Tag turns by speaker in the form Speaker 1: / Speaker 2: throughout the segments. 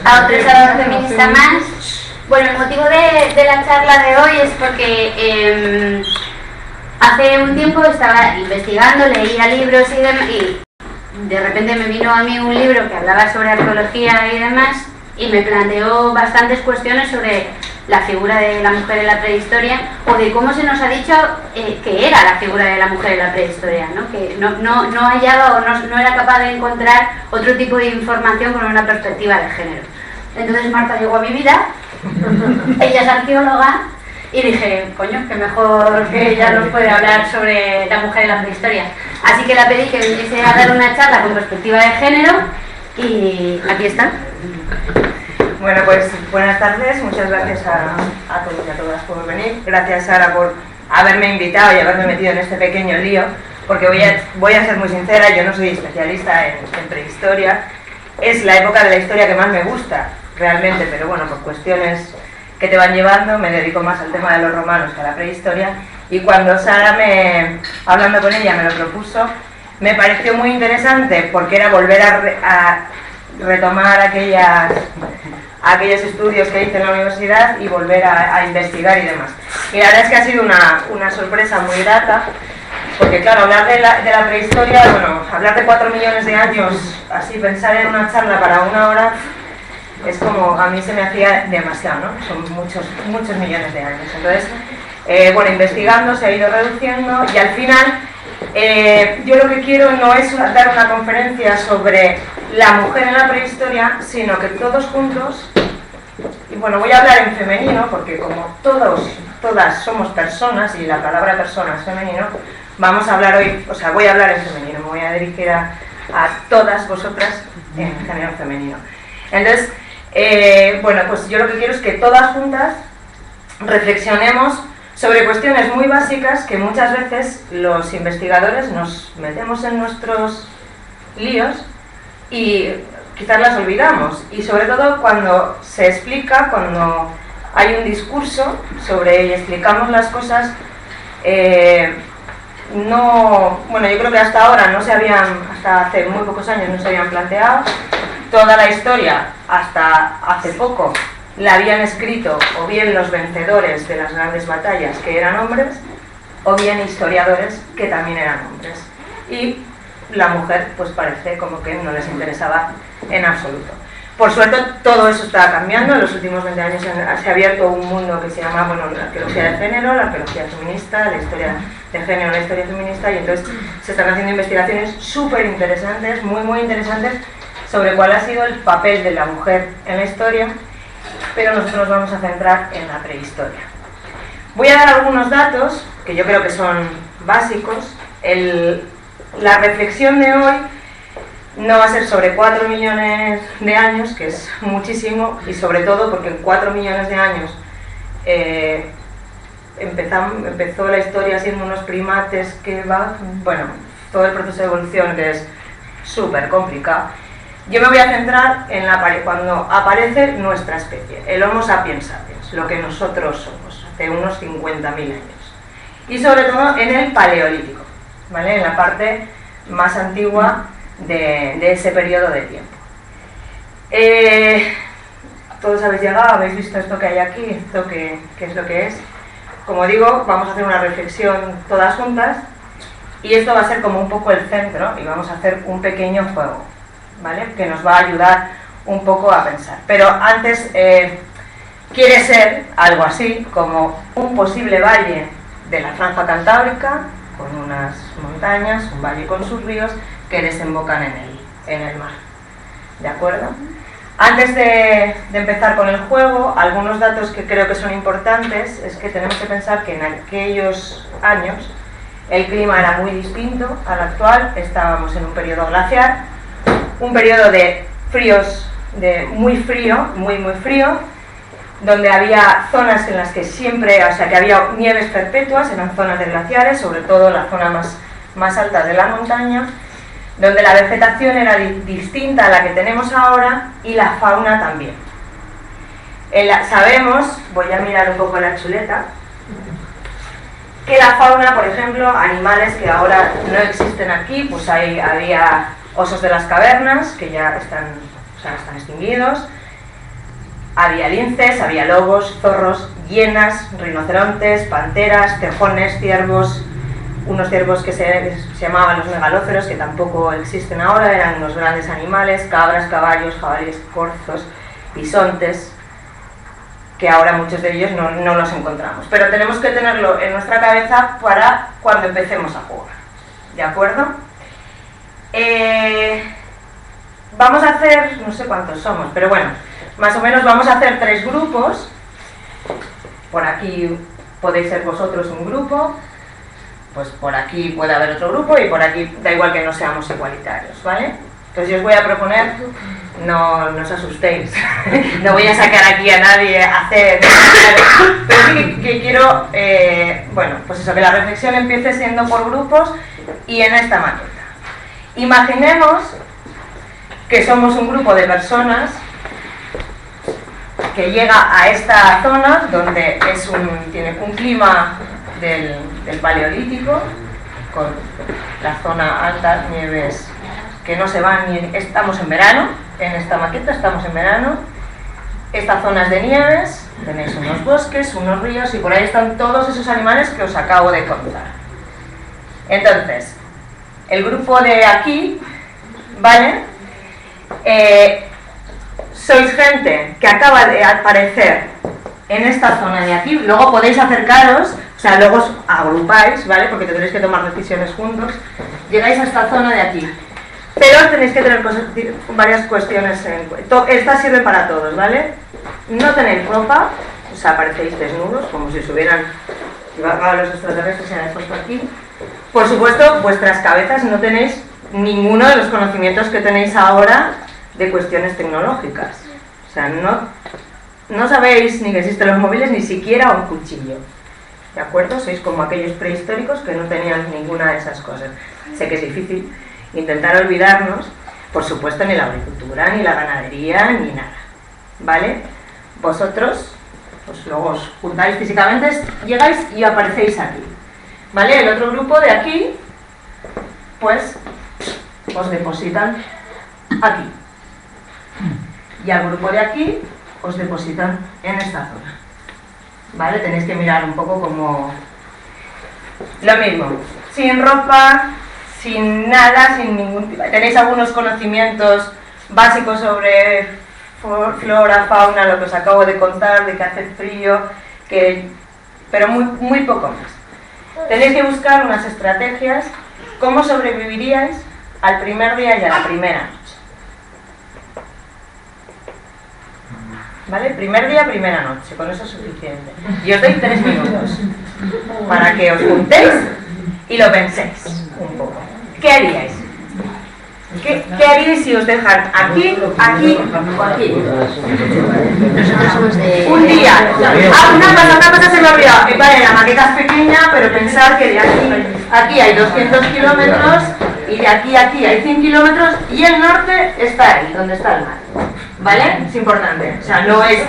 Speaker 1: a otro sábado feminista más. Bueno, el motivo de la charla de hoy es porque hace un tiempo estaba investigando, leía libros y de repente me vino a mí un libro que hablaba sobre arqueología y demás y me planteó bastantes cuestiones sobre la figura de la mujer en la prehistoria o de cómo se nos ha dicho que era la figura de la mujer en la prehistoria, ¿no? Que no hallaba o no era capaz de encontrar otro tipo de información con una perspectiva de género. Entonces Marta llegó a mi vida, ella es arqueóloga y dije, coño, que mejor que ella nos puede hablar sobre la mujer en la prehistoria. Así que la pedí que viniese a dar una charla con perspectiva de género y aquí está.
Speaker 2: Bueno, pues buenas tardes, muchas gracias a todos y a todas por venir. Gracias, Sara, por haberme invitado y haberme metido en este pequeño lío, porque voy a ser muy sincera, yo no soy especialista en prehistoria. Es la época de la historia que más me gusta, realmente, pero bueno, por cuestiones que te van llevando, me dedico más al tema de los romanos que a la prehistoria. Y cuando Sara, hablando con ella, me lo propuso, me pareció muy interesante, porque era volver a retomar aquellos estudios que hice en la universidad y volver a investigar y demás. Y la verdad es que ha sido una sorpresa muy grata, porque claro, hablar de la prehistoria, bueno, hablar de 4 millones de años, así pensar en una charla para 1 hora, es como, a mí se me hacía demasiado, ¿no? Son muchos millones de años. Entonces, bueno, investigando se ha ido reduciendo y al final, yo lo que quiero no es dar una conferencia sobre la mujer en la prehistoria, sino que todos juntos, y bueno, voy a hablar en femenino, porque como todas somos personas, y la palabra persona es femenino, vamos a hablar hoy, o sea, voy a hablar en femenino, me voy a dirigir a todas vosotras en género femenino. Entonces, bueno, pues yo lo que quiero es que todas juntas reflexionemos sobre cuestiones muy básicas que muchas veces los investigadores nos metemos en nuestros líos y quizás las olvidamos, y sobre todo cuando se explica, cuando hay un discurso sobre y explicamos las cosas, bueno, yo creo que hasta ahora hasta hace muy pocos años no se habían planteado. Toda la historia, hasta hace poco, la habían escrito o bien los vencedores de las grandes batallas, que eran hombres, o bien historiadores, que también eran hombres. Y la mujer, pues parece como que no les interesaba en absoluto. Por suerte, todo eso está cambiando. En los últimos 20 años se ha abierto un mundo que se llama, bueno, la arqueología de género, la arqueología feminista, la historia de género, la historia feminista, y entonces se están haciendo investigaciones súper interesantes, muy interesantes, sobre cuál ha sido el papel de la mujer en la historia, pero nosotros nos vamos a centrar en la prehistoria. Voy a dar algunos datos que yo creo que son básicos. La reflexión de hoy no va a ser sobre 4 millones de años, que es muchísimo, y sobre todo porque en 4 millones de años empezó la historia siendo unos primates bueno, todo el proceso de evolución, que es súper complicado. Yo me voy a centrar en cuando aparece nuestra especie, el Homo sapiens sapiens, lo que nosotros somos, hace unos 50.000 años. Y sobre todo en el Paleolítico, ¿vale? En la parte más antigua de ese periodo de tiempo. Todos habéis llegado, habéis visto esto que hay aquí, esto que es lo que es. Como digo, vamos a hacer una reflexión todas juntas, y esto va a ser como un poco el centro, y vamos a hacer un pequeño juego, ¿vale? Que nos va a ayudar un poco a pensar. Pero antes, quiere ser algo así como un posible valle de la franja cantábrica, con unas montañas, un valle con sus ríos que desembocan en el mar. ¿De acuerdo? Antes de empezar con el juego, algunos datos que creo que son importantes es que tenemos que pensar que en aquellos años el clima era muy distinto al actual. Estábamos en un periodo glaciar, un periodo de fríos, muy frío, muy frío, donde había zonas en las que que había nieves perpetuas, eran zonas de glaciares, sobre todo la zona más alta de la montaña, donde la vegetación era distinta a la que tenemos ahora y la fauna también. Sabemos, voy a mirar un poco la chuleta, que la fauna, por ejemplo, animales que ahora no existen aquí, pues había osos de las cavernas, que ya están extinguidos, Había linces, había lobos, zorros, hienas, rinocerontes, panteras, tejones, ciervos, unos ciervos que se llamaban los megalóceros, que tampoco existen ahora, eran unos grandes animales, cabras, caballos, jabalíes, corzos, bisontes, que ahora muchos de ellos no los encontramos. Pero tenemos que tenerlo en nuestra cabeza para cuando empecemos a jugar. ¿De acuerdo? Vamos a hacer, no sé cuántos somos, pero bueno, más o menos vamos a hacer 3 grupos. Por aquí podéis ser vosotros un grupo, pues por aquí puede haber otro grupo y por aquí da igual que no seamos igualitarios, ¿vale? Entonces yo os voy a proponer, no os asustéis, no voy a sacar aquí a nadie a hacer, pero sí que quiero, bueno, pues eso, que la reflexión empiece siendo por grupos y en esta maqueta. Imaginemos que somos un grupo de personas que llega a esta zona donde tiene un clima del Paleolítico, con la zona alta, nieves que no se van ni... Estamos en verano, en esta maqueta estamos en verano, esta zona es de nieves, tenéis unos bosques, unos ríos y por ahí están todos esos animales que os acabo de contar. Entonces, el grupo de aquí, ¿vale? Sois gente que acaba de aparecer en esta zona de aquí, luego podéis acercaros, o sea, luego os agrupáis, ¿vale? Porque tendréis que tomar decisiones juntos, llegáis a esta zona de aquí. Pero tenéis que tener varias cuestiones en cuenta. Estas sirven para todos, ¿vale? No tenéis ropa, o sea, aparecéis desnudos, como si os hubieran llevado los extraterrestres y han puesto aquí. Por supuesto, vuestras cabezas no tenéis ninguno de los conocimientos que tenéis ahora de cuestiones tecnológicas. O sea, no sabéis ni que existen los móviles, ni siquiera un cuchillo. ¿De acuerdo? Sois como aquellos prehistóricos que no tenían ninguna de esas cosas. Sé que es difícil intentar olvidarnos, por supuesto, ni la agricultura, ni la ganadería, ni nada, ¿vale? Vosotros, pues luego os juntáis físicamente, llegáis y aparecéis aquí, ¿vale? El otro grupo de aquí, pues, os depositan aquí. Y al grupo de aquí, os depositan en esta zona, ¿vale? Tenéis que mirar un poco como... Lo mismo, sin ropa, sin nada, sin ningún tipo. Tenéis algunos conocimientos básicos sobre flora, fauna, lo que os acabo de contar, de que hace frío, pero muy poco más. Tenéis que buscar unas estrategias, cómo sobreviviríais al primer día y a la primera noche. ¿Vale? Primer día, primera noche, con eso es suficiente. Y os doy 3 minutos para que os juntéis y lo penséis un poco. ¿Qué haríais? ¿Qué haríais si os dejan aquí, aquí o aquí?
Speaker 1: Nosotros somos de...
Speaker 2: Un día. Una cosa se me ha olvidado. Vale, la maqueta es pequeña, pero pensad que de aquí hay 200 kilómetros y de aquí a aquí hay 100 kilómetros y el norte está ahí, donde está el mar. ¿Vale? Es importante. O sea, no es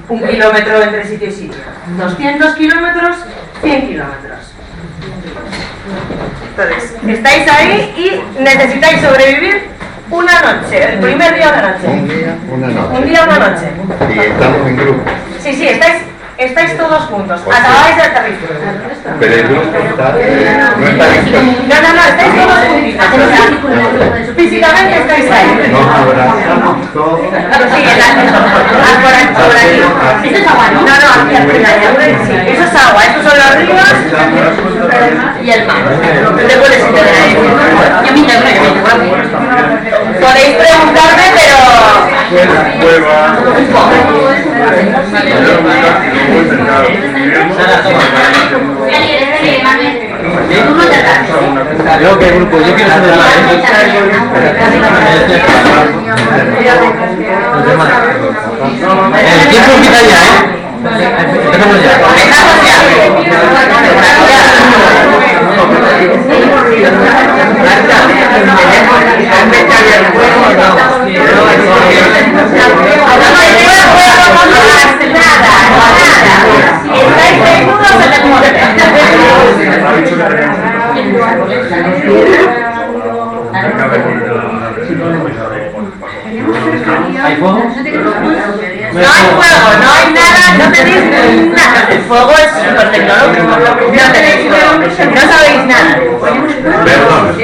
Speaker 2: 1 kilómetro entre sitio y sitio. 200 kilómetros, 100 kilómetros. Entonces, estáis ahí y necesitáis sobrevivir una noche, el primer día una noche.
Speaker 3: Un día, una noche.
Speaker 2: Un día, una noche.
Speaker 3: Y estamos en grupo.
Speaker 2: Sí, estáis todos juntos. Acabáis de aterrizar.
Speaker 3: Pero el grupo está, no está listo.
Speaker 2: No, estáis todos juntitos. O sea, físicamente estáis ahí.
Speaker 3: Nos abrazamos todos.
Speaker 2: Sí, por aquí. Esto es agua, ¿no? No, aquí al final. Sí, eso es agua, estos son los ríos y el mar. Te puedes entender ahí. Yo me integro. Podéis preguntarme, pero...
Speaker 4: Yo qué grupo, yo quiero ser de la el tiempo empieza ya, empezamos ¿Hay fuego?
Speaker 2: No hay fuego, no hay nada, no tenéis nada. El fuego es súper tecnológico. No tenéis fuego, no sabéis nada.
Speaker 3: Perdón.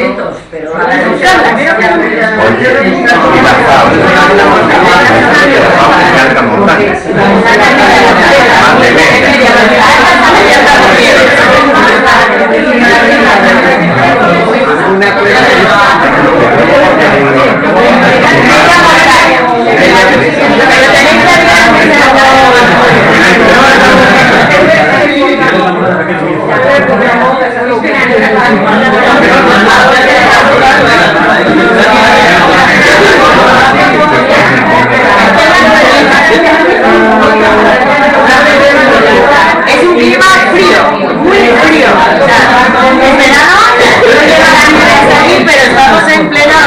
Speaker 2: Es un clima frío, muy frío. O sea, en verano no llega la nieve aquí, pero estamos en plena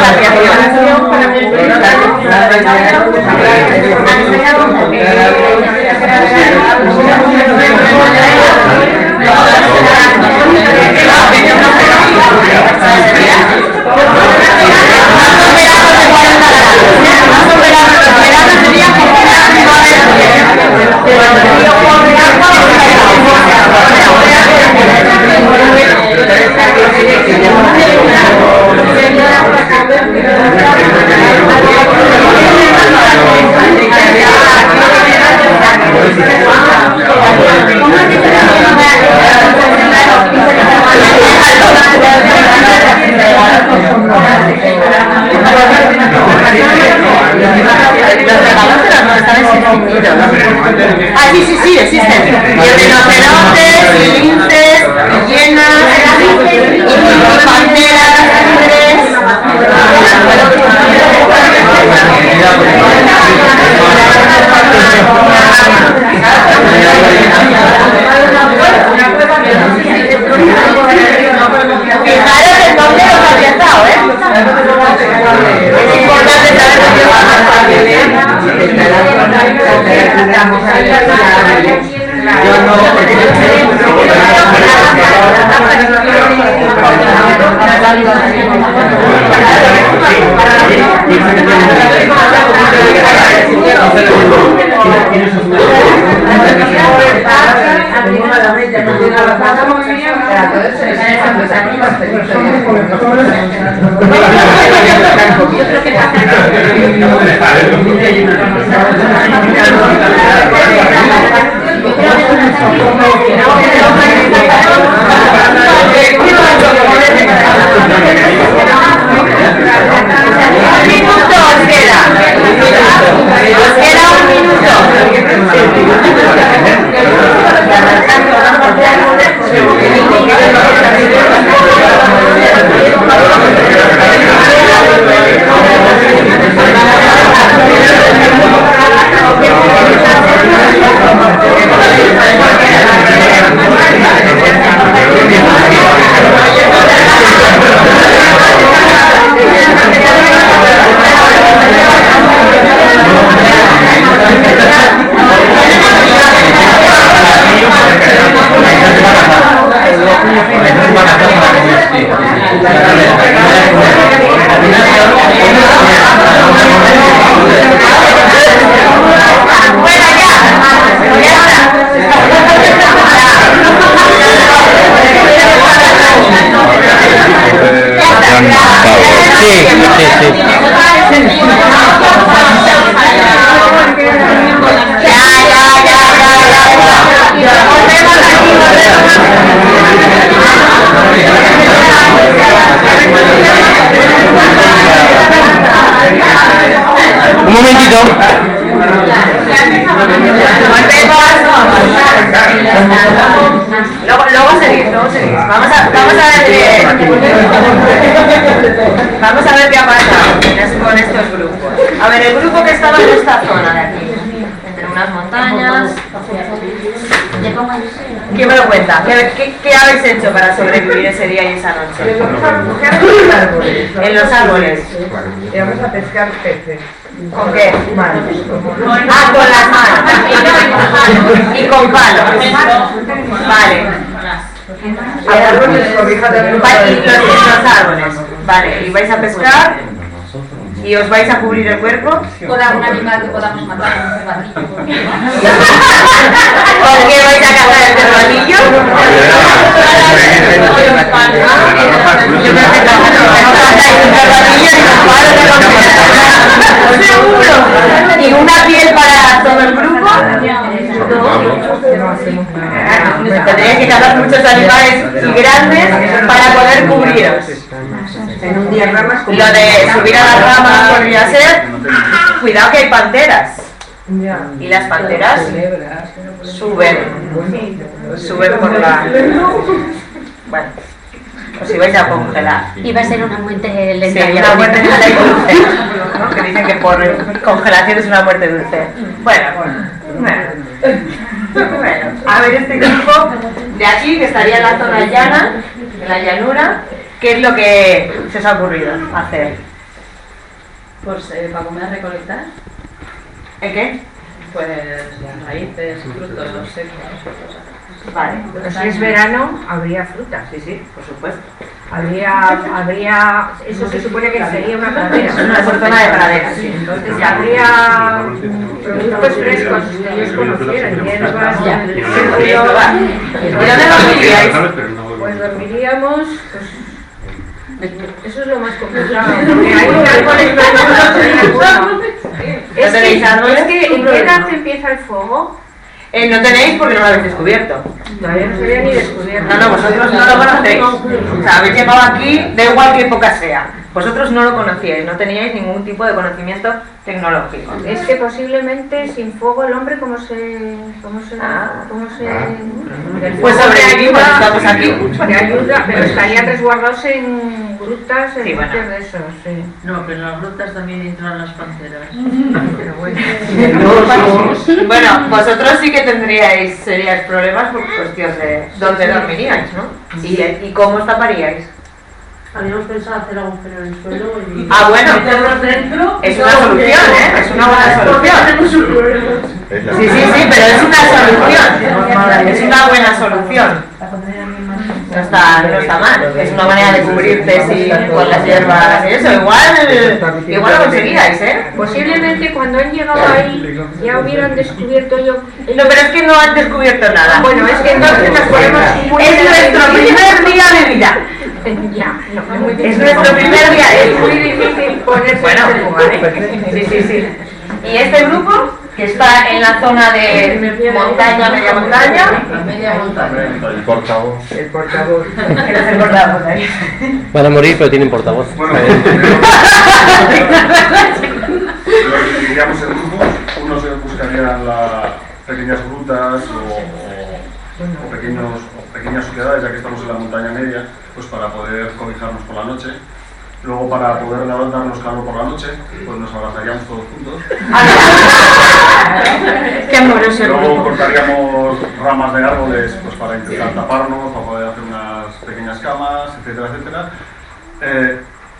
Speaker 2: Ah, sí, existen. Y rinocerontes, y linces, y hienas, y panteras, tigres. Fijaros en dónde los había estado, ¿eh? Es importante saber dónde los
Speaker 4: Un momentito.
Speaker 2: Luego seguís. Vamos a ver qué ha pasado con estos grupos. A ver, el grupo que estaba en esta zona de aquí, entre unas montañas. ¿Quién me lo cuenta? ¿Qué habéis hecho para sobrevivir ese día y esa noche? En los árboles.
Speaker 5: Y vamos a pescar peces.
Speaker 2: ¿Con qué?
Speaker 5: Manos.
Speaker 2: Ah, con las manos. Y con palos. Vale.
Speaker 5: Árboles, cobija de
Speaker 2: Y los árboles. Vale, ¿y vais a pescar? y os vais a cubrir el cuerpo.
Speaker 6: Con algún animal que podamos matar, un cervatillo.
Speaker 2: ¿Por qué vais a cazar el cervatillo? Seguro. ¿Y una piel para todo el grupo? Tendréis que cazar muchos animales grandes para poder cubriros.
Speaker 5: En un diagrama es como...
Speaker 2: Lo de subir a las ramas podría ser... Cuidado que hay panteras. Y las panteras suben por la... Bueno, os ibais a congelar.
Speaker 1: Iba a ser una muerte lenta.
Speaker 2: Sí, una muerte lenta y dulce, ¿no? Que dicen que por congelación es una muerte dulce. Bueno, a ver este grupo de aquí, que estaría en la zona llana, en la llanura, ¿qué es lo que se os ha ocurrido hacer?
Speaker 6: Pues para comer, recolectar,
Speaker 2: ¿El qué?
Speaker 6: pues raíces, frutos secos.
Speaker 2: Vale,
Speaker 5: Pues si es verano, habría fruta.
Speaker 2: sí, sí, por supuesto.
Speaker 5: Habría, eso se supone que sería una pradera.
Speaker 2: Es una zona de pradera, sí.
Speaker 5: Entonces habría productos frescos que ellos conocieran, hierbas,
Speaker 2: ¿Y dónde dormiríais?
Speaker 5: pues dormiríamos, pues, eso es lo más complicado, porque hay árboles
Speaker 2: ¿No tenéis árboles?
Speaker 5: Es que, ¿en qué edad empieza el fuego?
Speaker 2: No tenéis porque no lo habéis descubierto.
Speaker 5: Todavía no se había ni descubierto.
Speaker 2: No, vosotros no lo conocéis. O sea, habéis llegado aquí, da igual qué época sea. Vosotros no lo conocíais, no teníais ningún tipo de conocimiento tecnológico.
Speaker 5: Es que posiblemente sin fuego el hombre ¿cómo se
Speaker 2: Pues sobrevivimos, estamos aquí.
Speaker 5: te ayuda, pero estarían resguardados en grutas, en
Speaker 2: Sí, bueno.
Speaker 5: sitios de esos, sí.
Speaker 6: No, pero en las rutas también entran las panteras.
Speaker 5: Pero bueno.
Speaker 2: Bueno, vosotros sí que tendríais serios problemas por cuestión de dónde dormiríais, ¿no? Y cómo os taparíais.
Speaker 6: Habíamos pensado hacer agujero en el suelo y
Speaker 2: Ah, bueno.
Speaker 6: meternos dentro.
Speaker 2: Es una solución, ¿eh? Es una buena solución. Sí, pero es una solución. Es una buena solución. No está mal. Es una manera de cubrirte con las hierbas y eso. Igual lo conseguiríais, ¿eh?
Speaker 5: Posiblemente cuando han llegado ahí ya hubieran descubierto yo.
Speaker 2: No, pero es que no han descubierto nada.
Speaker 5: Bueno, es que entonces nos ponemos muy
Speaker 2: Es nuestro primer día de vida.
Speaker 5: ya, no, es muy
Speaker 2: Es
Speaker 5: difícil.
Speaker 2: nuestro primer día.
Speaker 5: Es muy difícil ponerse
Speaker 2: Bueno,
Speaker 5: en ese lugar, ¿eh?
Speaker 2: sí. Y este grupo, que está en la zona de montaña, media montaña,
Speaker 6: media montaña.
Speaker 3: El portavoz.
Speaker 5: El portavoz.
Speaker 2: que no se cortamos ahí.
Speaker 4: Van a morir, pero tienen portavoz.
Speaker 7: Bueno, diríamos en grupos, unos buscarían las pequeñas grutas o pequeñas sociedades, ya que estamos en la montaña media, pues para poder cobijarnos por la noche. Luego, para poder darnos calor por la noche, pues nos abrazaríamos todos juntos.
Speaker 2: Qué amoroso el
Speaker 7: Luego
Speaker 2: grupo.
Speaker 7: cortaríamos ramas de árboles pues para intentar taparnos, para poder hacer unas pequeñas camas, etcétera.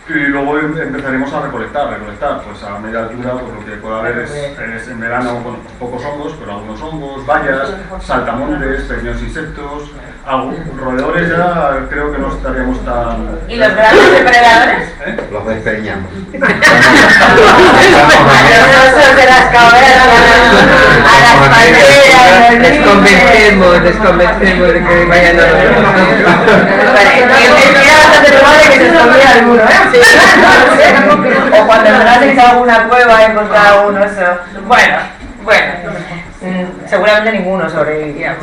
Speaker 7: Y luego empezaríamos a recolectar, pues a media altura, pues lo que puede haber es en verano, bueno, pocos hongos, pero algunos hongos, bayas, saltamontes, pequeños insectos, roedores ya creo que no estaríamos tan...
Speaker 2: ¿Y los grandes depredadores?
Speaker 3: Los despeñamos.
Speaker 2: Los osos de las cavernas, a las palmeras,
Speaker 5: Les convencemos de que vayan a
Speaker 2: Era bastante probable que se escondiera alguno, ¿eh? Sí. O cuando entraseis a alguna cueva y encontrado un oso. Bueno. Seguramente ninguno sobreviviría. O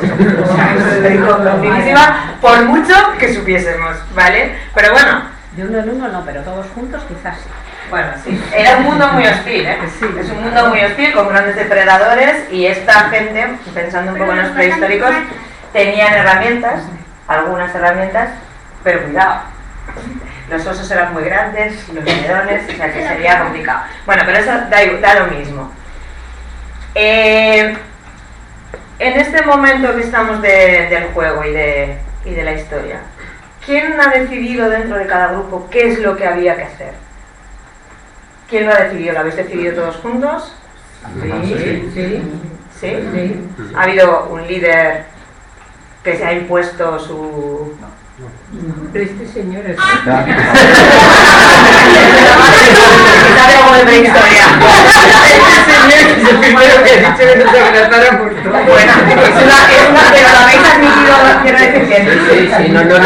Speaker 2: sea, eso estoy convencidísima, por mucho que supiésemos, ¿vale? Pero bueno.
Speaker 6: De uno en uno no, pero todos juntos quizás sí.
Speaker 2: Bueno, sí. Era un mundo muy hostil, ¿eh? Es un mundo muy hostil con grandes depredadores y esta gente, pensando un poco en los prehistóricos, tenían herramientas, algunas herramientas, pero cuidado. Los osos eran muy grandes, los leones, o sea que sería complicado. Bueno, pero eso da lo mismo. En este momento que estamos del juego y de la historia, ¿quién ha decidido dentro de cada grupo qué es lo que había que hacer? ¿Quién lo ha decidido? ¿Lo habéis decidido todos juntos? ¿Sí? ¿Ha habido un líder que se ha impuesto su
Speaker 5: De este señor es...
Speaker 2: Sabe algo de prehistoria.
Speaker 5: Es el primero que he dicho que no se abrazara por todo.
Speaker 2: Bueno, es una, pero lo habéis admitido, quiero decir que
Speaker 4: Sí, no lo he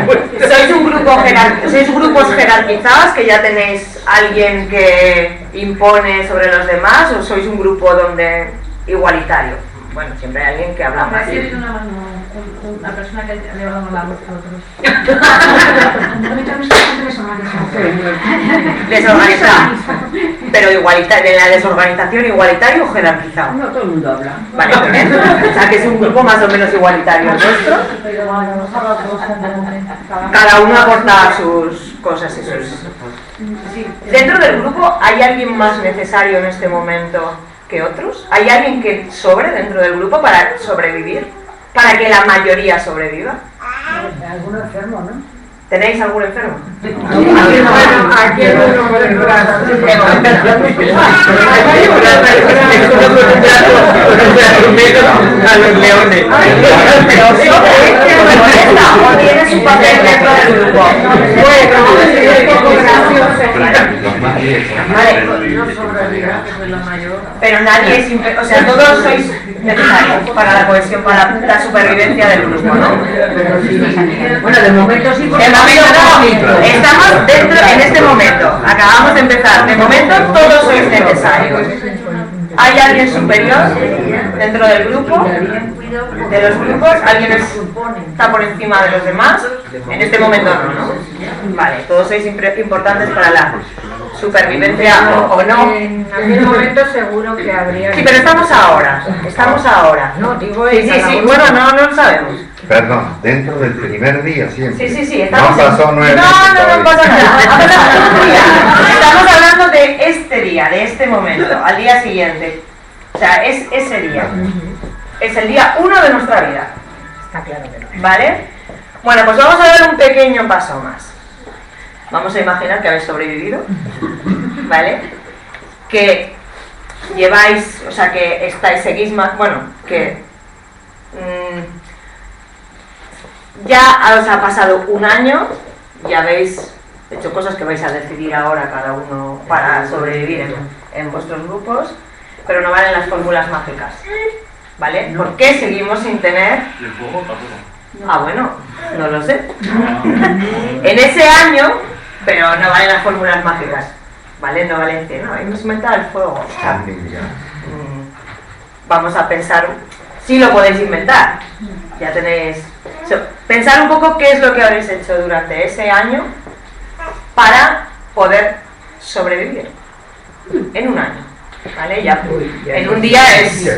Speaker 4: puesto.
Speaker 2: sois grupos jerarquizados, que ya tenéis alguien que impone sobre los demás, o sois un grupo donde igualitario. Bueno, siempre hay alguien que habla más.
Speaker 6: Una persona que le va dando la voz a otros.
Speaker 2: Desorganizado. Pero igualitario, en la desorganización igualitario o jerarquizado.
Speaker 5: No todo el mundo habla.
Speaker 2: Vale, o sea que es un grupo más o menos igualitario el vuestro. Cada uno aporta sus cosas y sus... Dentro del grupo, ¿hay alguien más necesario en este momento que otros? ¿Hay alguien que sobre dentro del grupo para sobrevivir? ¿Para que la mayoría sobreviva?
Speaker 6: Alguno enfermo, ¿no?
Speaker 2: ¿Tenéis algún enfermo?
Speaker 5: Bueno, aquí hay uno con el brazo.
Speaker 4: A los leones.
Speaker 2: Pero ¿o tienes un papel dentro del grupo?
Speaker 5: Bueno, es un poco gracioso.
Speaker 2: Pero nadie es o sea, todos sois necesarios para la cohesión, para la supervivencia del grupo, ¿no?
Speaker 6: Bueno, de momento sí, porque
Speaker 2: De momento no, estamos dentro en este momento, acabamos de empezar, de momento todos sois necesarios. ¿Hay alguien superior dentro del grupo? De los grupos, ¿alguien está por encima de los demás? En este momento no. Vale, todos sois importantes para la supervivencia o no.
Speaker 5: En aquel momento seguro que habría...
Speaker 2: Sí, pero estamos ahora.
Speaker 5: No, digo
Speaker 2: Sí, bueno, no lo sabemos.
Speaker 3: Perdón, dentro del primer día siempre.
Speaker 2: Sí, estamos...
Speaker 3: No pasó 9 meses
Speaker 2: No
Speaker 3: todavía.
Speaker 2: pasa nada. Ha pasado un día. Estamos hablando de este día, de este momento, al día siguiente. O sea, es ese día. Es el día 1 de nuestra vida.
Speaker 5: Está claro que no.
Speaker 2: ¿Vale? Bueno, pues vamos a dar un pequeño paso más. Vamos a imaginar que habéis sobrevivido, ¿vale? Que lleváis, o sea, que seguís más, bueno, que ya os ha pasado un año, ya habéis hecho cosas que vais a decidir ahora cada uno para sobrevivir en vuestros grupos, pero no valen las fórmulas mágicas, ¿vale? ¿Por qué seguimos sin tener?
Speaker 7: ¿Y el fuego tampoco?
Speaker 2: Ah, bueno, no lo sé. En ese año, pero no valen las fórmulas mágicas, ¿vale? No valen que no, hemos inventado el fuego. O sea, vamos a pensar, sí lo podéis inventar, ya tenéis... Pensar un poco qué es lo que habréis hecho durante ese año para poder sobrevivir en un año, ¿vale? Ya, en un día es...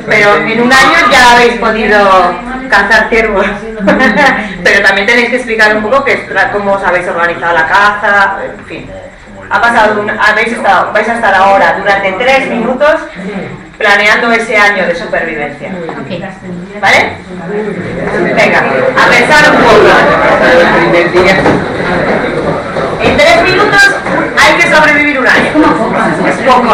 Speaker 2: Pero en un año ya habéis podido cazar ciervos. Pero también tenéis que explicar un poco cómo os habéis organizado la caza, en fin. Ha pasado vais a estar ahora durante 3 minutos planeando ese año de supervivencia. ¿Vale? Venga, a pensar un poco. En 3 minutos hay que sobrevivir un año. Es poco.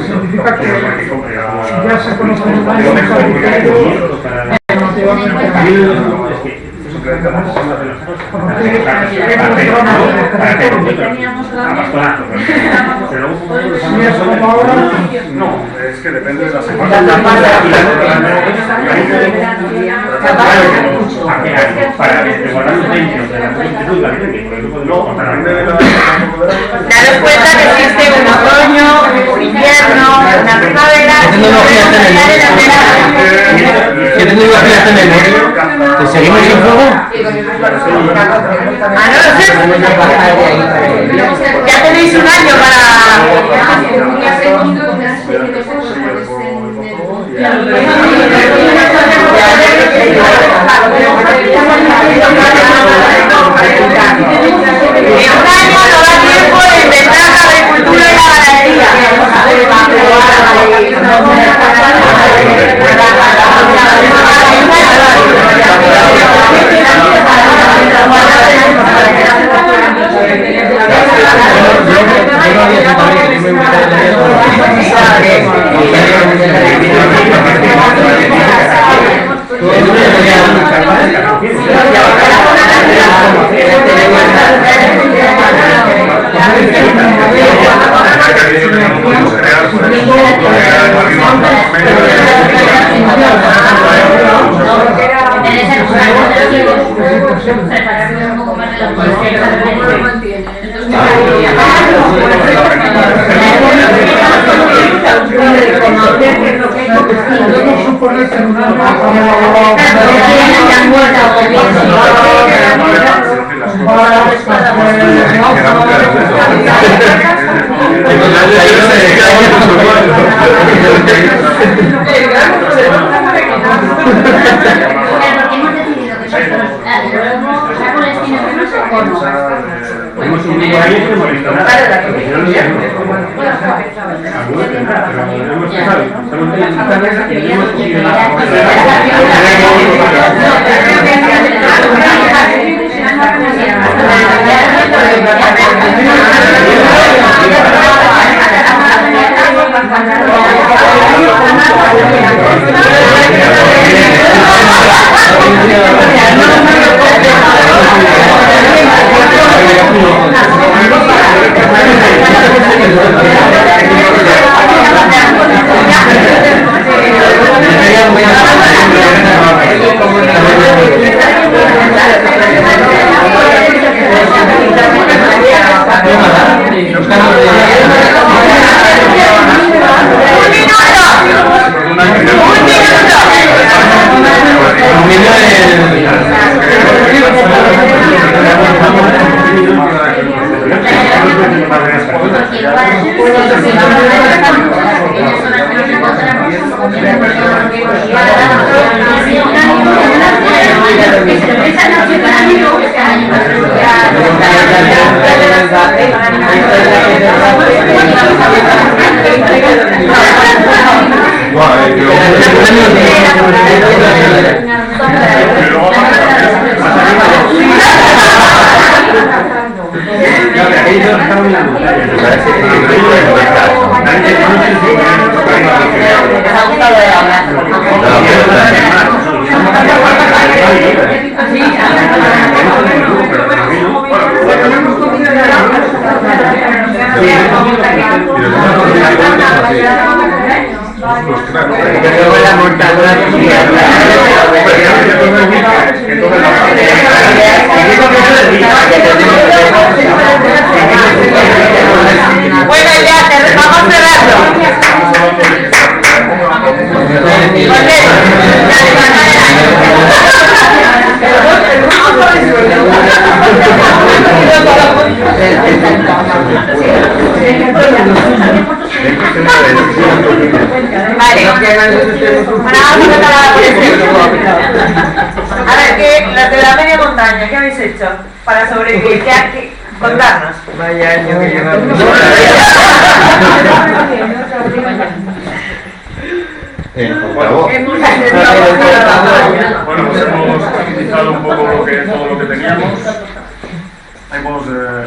Speaker 8: Significa que ya se conocen
Speaker 7: No, es que depende de la semana.
Speaker 2: Daros cuenta que existe un otoño, un invierno, una primavera,
Speaker 4: ¿Qué tecnología hace memoria? ¿Te seguimos sin fuego?
Speaker 2: Ah, no lo sé. Ya tenéis un año para... un año no da tiempo de inventar la agricultura y la ganadería. Bueno, ya, vamos cerrando. A ver, que los de la media montaña, ¿qué habéis hecho para sobrevivir? Contarnos.
Speaker 4: Vaya año que llevamos.
Speaker 7: Bueno, pues hemos utilizado un poco todo lo que teníamos.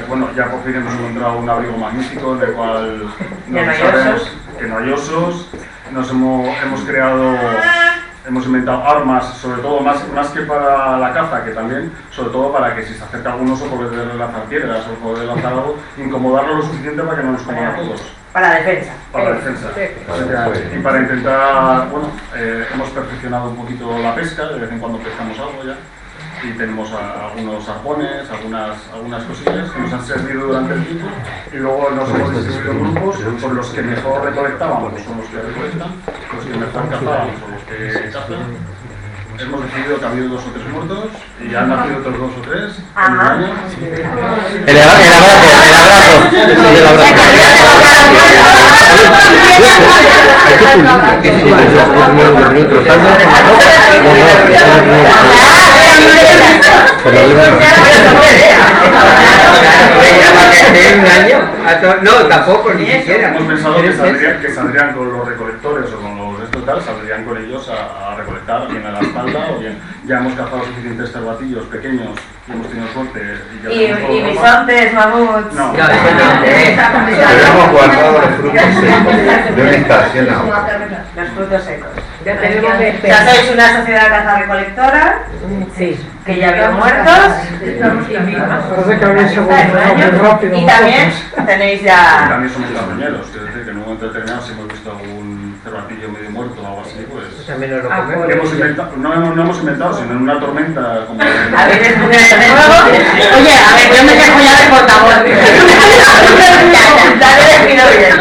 Speaker 7: Bueno, ya por fin hemos encontrado un abrigo magnífico en el cual no sabemos que no hay osos. Hemos creado, hemos inventado armas, sobre todo más que para la caza, que también, sobre todo para que si se acerca algún oso poder lanzar piedras o poder lanzar algo, incomodarlo lo suficiente para que no nos coman a todos.
Speaker 2: Para la defensa.
Speaker 7: Para la defensa. Y para intentar, bueno, hemos perfeccionado un poquito la pesca, de vez en cuando pescamos algo ya. Y tenemos algunos arpones, algunas cosillas que nos han servido durante el tiempo y luego nos hemos distribuido en grupos con los que mejor recolectábamos, son los que recolectan, los que mejor cazábamos o los que cazan. Hemos decidido que ha habido 2 o 3 muertos y ya han nacido otros 2 o 3 en un año.
Speaker 4: El abrazo. No, tampoco, ni siquiera.
Speaker 7: Hemos pensado que saldrían con los recolectores o con los estos tal, saldrían con ellos a recolectar, bien a la espalda o bien. Ya hemos cazado suficientes cervatillos pequeños y hemos tenido suerte.
Speaker 2: Y bisontes, mamuts.
Speaker 7: No.
Speaker 3: Pero hemos guardado los frutos secos de una estación a otra.
Speaker 2: Los frutos secos.
Speaker 5: Ya tenemos de
Speaker 2: Ya sois una sociedad caza-recolectora,
Speaker 5: Sí.
Speaker 2: que ya había muertos.
Speaker 8: Parece que habéis evolucionado muy rápido.
Speaker 2: Y también tenéis
Speaker 7: Y
Speaker 2: ya...
Speaker 7: también somos carroñeros, quiero decir que en un momento determinado si hemos visto algún cervatillo medio muerto o algo así, pues...
Speaker 4: También nos lo
Speaker 2: Ah,
Speaker 4: comemos.
Speaker 7: Hemos inventado, no hemos inventado, sino en una tormenta como...
Speaker 2: A veces oye, a ver, yo me quejo ya del portavoz. Dale defino bien.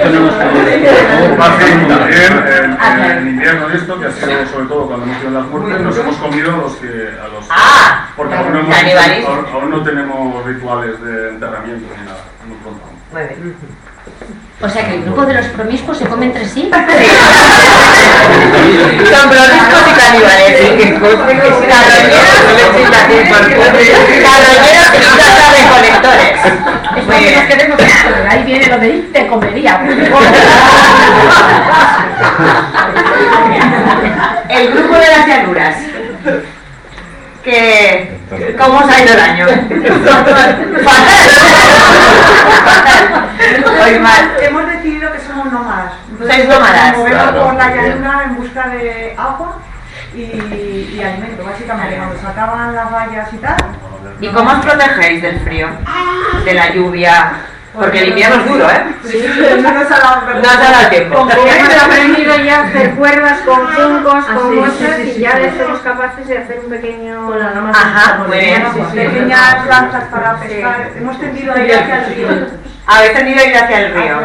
Speaker 7: Tenemos también en invierno y esto, que ha sido sobre todo cuando hemos tenido las muertes, nos hemos comido a los...
Speaker 2: Ah,
Speaker 7: porque aún
Speaker 2: canibalismo.
Speaker 7: aún no tenemos rituales de enterramiento ni nada, muy pronto.
Speaker 2: Muy bien.
Speaker 1: O sea que el grupo de los promiscuos se come entre sí.
Speaker 2: Son promiscuos y caníbales. Carroñeros y caza-recolectores. Muy bien.
Speaker 6: Ahí viene lo de te comería.
Speaker 2: El grupo de las llanuras. ¿Cómo os ha ido el año? Fatal. Hoy mal.
Speaker 9: Hemos decidido que somos nómadas.
Speaker 2: Sois nómadas.
Speaker 9: Nos movemos
Speaker 3: Claro,
Speaker 9: por la
Speaker 3: muy bien.
Speaker 9: llanura en busca de agua y alimento, básicamente. Cuando se acaban las vallas y tal.
Speaker 2: ¿Y cómo os protegéis del frío? De la lluvia. Porque el invierno es duro, ¿eh?
Speaker 9: Sí, no nos ha dado
Speaker 2: No os ha dado tiempo.
Speaker 5: Hemos aprendido ya a hacer cuerdas con juncos, con
Speaker 9: sí,
Speaker 5: cosas,
Speaker 9: sí,
Speaker 5: y
Speaker 9: sí,
Speaker 5: ya
Speaker 9: sí.
Speaker 5: somos capaces de hacer un pequeño...
Speaker 6: Con la gama.
Speaker 2: Ajá, muy bien.
Speaker 9: Pequeñas lanzas para pescar. Hemos tendido ahí hacia el río.
Speaker 2: Habéis tenido que ir hacia el río.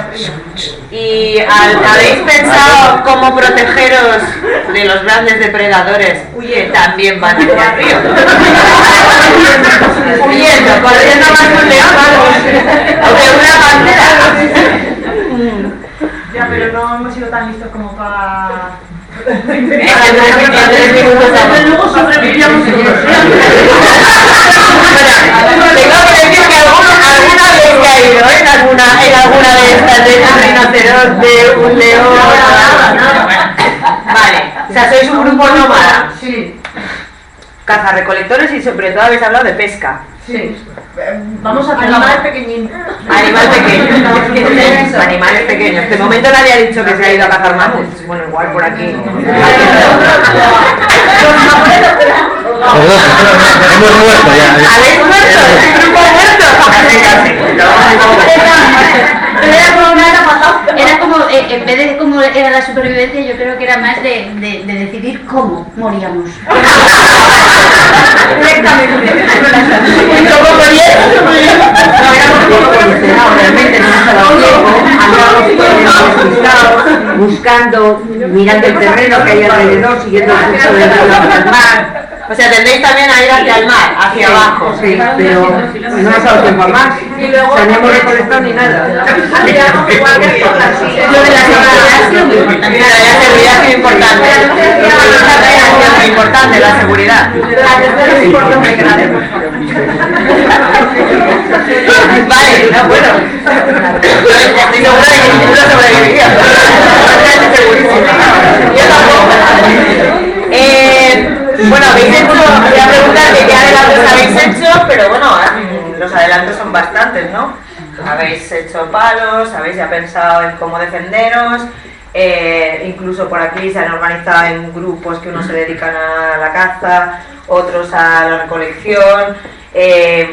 Speaker 2: ¿Y habéis pensado cómo protegeros de los grandes depredadores que también van hacia el río? Huyendo, corriendo más que un león, o que una pantera.
Speaker 9: Ya, pero no hemos sido tan listos como para...
Speaker 2: En 3 minutos
Speaker 9: Luego sobrevivíamos en
Speaker 2: tengo que decir que alguna vez he caído en alguna de estas, de un rinoceronte, un león. Vale, o sea, sois un grupo nómada.
Speaker 9: Sí,
Speaker 2: Cazarrecolectores y sobre todo habéis hablado de pesca.
Speaker 9: sí. Vamos a hacer animal pequeñín.
Speaker 2: Animal pequeño. Animales pequeños. De momento nadie ha dicho que se ha ido a cazar mamuts. Bueno, igual por aquí.
Speaker 4: Perdón, hemos muerto ya.
Speaker 2: ¿Habéis muerto? ¿El grupo
Speaker 1: Era como, en vez de cómo era la supervivencia, yo creo que era más de decidir cómo moríamos.
Speaker 2: ¿Cómo moríais?
Speaker 6: No, éramos un poco evolucionados, realmente no nos ha dado tiempo, andábamos despistados, buscando, mirando el terreno que hay alrededor, siguiendo el curso del mar.
Speaker 2: O sea, tendréis también a ir hacia el mar, hacia abajo.
Speaker 6: Sí, pero no nos ha dado tiempo a más. Saníamos recolectado ni nada.
Speaker 2: Lo de la seguridad ha sido muy importante. Claro, la seguridad ha sido importante. Ha sido muy importante la seguridad. Vale, no, bueno. Estoy segura de que ninguno sobreviviría. Estoy segurísima. Yo tampoco. Bueno, habéis hecho, voy a preguntar que qué adelantos habéis hecho, pero bueno, los adelantos son bastantes, ¿no? Habéis hecho palos, habéis ya pensado en cómo defenderos, incluso por aquí se han organizado en grupos que unos se dedican a la caza, otros a la recolección,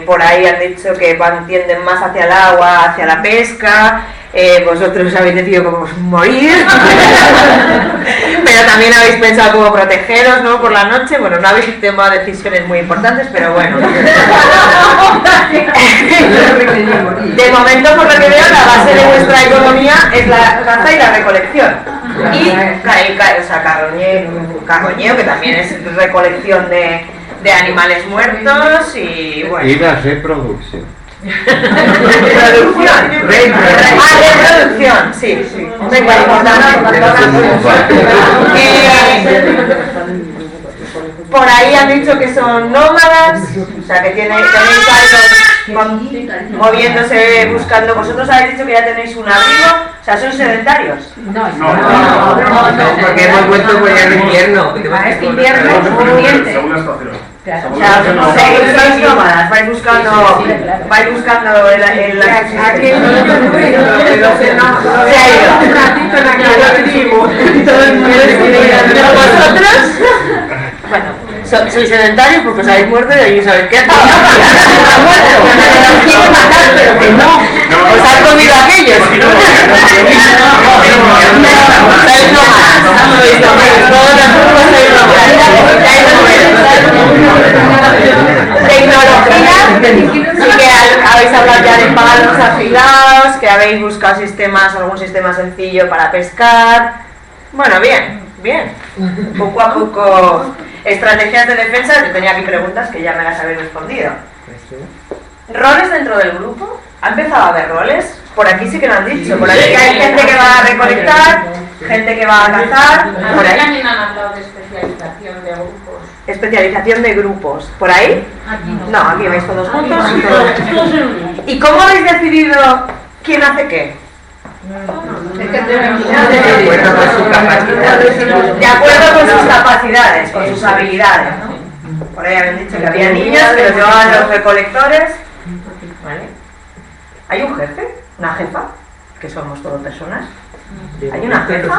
Speaker 2: por ahí han dicho que tienden más hacia el agua, hacia la pesca. Vosotros habéis decidido cómo morir, pero también habéis pensado cómo protegeros, ¿no? Por la noche. Bueno, no habéis tomado decisiones muy importantes, pero bueno. De momento, por lo que veo, la base de vuestra economía es la caza y la recolección. Y carroñeo, que también es recolección de animales muertos y bueno.
Speaker 4: Y la reproducción.
Speaker 2: Introducción. Introducción, sí. Venga, por ahí han dicho que son nómadas, o sea que tenéis algo moviéndose, buscando. Vosotros habéis dicho que ya tenéis un abrigo, o sea, ¿sois sedentarios?
Speaker 4: No, porque hemos vuelto por el invierno.
Speaker 9: Es invierno,
Speaker 7: Según la estación.
Speaker 2: O sea, sois nómadas, vais buscando el
Speaker 5: Aquel niño
Speaker 2: se ha ido. ¿Vosotros? Bueno, sois sedentarios porque os habéis muerto y ahí sabéis qué. ¡Ha muerto! Os quieren matar, pero que no. Os han comido aquellos. Sois tecnología, sí que habéis hablado ya de palos afilados, que habéis buscado algún sistema sencillo para pescar. Bueno, bien. Poco a poco. Estrategias de defensa, yo tenía aquí preguntas que ya me las habéis respondido. ¿Roles dentro del grupo? ¿Ha empezado a haber roles? Por aquí sí que lo han dicho. Por aquí hay gente que va a recolectar, gente que va a cazar. Por ahí
Speaker 5: también han hablado de especialización de grupos.
Speaker 2: especialización de grupos. ¿Por ahí?
Speaker 5: Aquí no.
Speaker 2: No, aquí vais todos juntos. ¿Y cómo habéis decidido quién hace qué? De acuerdo con sus capacidades, con sus habilidades, ¿no? Por ahí habían dicho que había niños que los llevaban los recolectores. ¿Vale? ¿Hay un jefe? ¿Una jefa? Que somos todas personas. ¿Hay una jefa?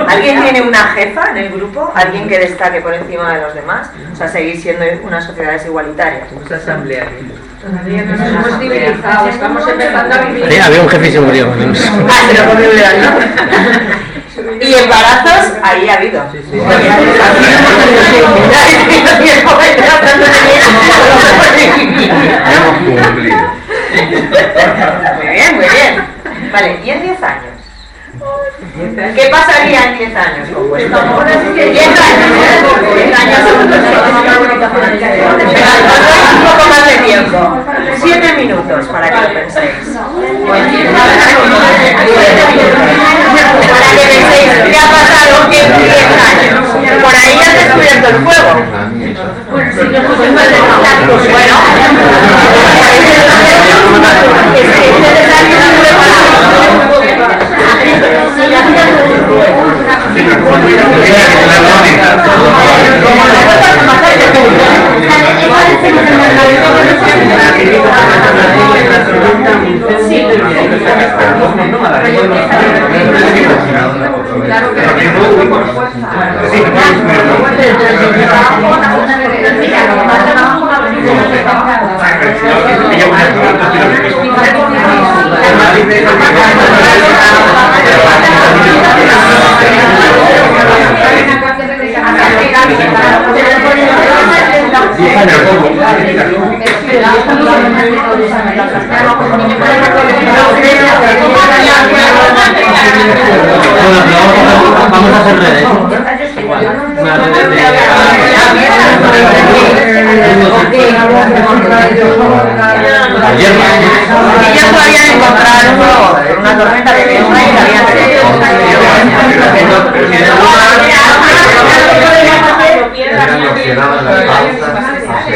Speaker 2: ¿Alguien tiene una jefa en el grupo? ¿Alguien que destaque por encima de los demás? O sea, seguís siendo unas sociedades igualitarias.
Speaker 4: Somos asamblea.
Speaker 5: Nos hemos civilizado, estamos empezando a vivir.
Speaker 4: Había un jefe y se murió.
Speaker 2: Ah, se lo comió ¿no? Y embarazos, ahí ha habido.
Speaker 4: Sí, sí.
Speaker 2: Muy bien. Vale, ¿y en 10 años? ¿Qué pasaría en 10 años con vuestro? 10 años. 10 años un poco más de tiempo. 7 minutos para que lo penséis. Para que penséis qué ha pasado en 10 años. Por ahí has descubierto el fuego.
Speaker 4: Vamos a hacer redes.
Speaker 2: Ellos podían encontrar una tormenta de viento y la habían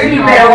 Speaker 2: sí, pero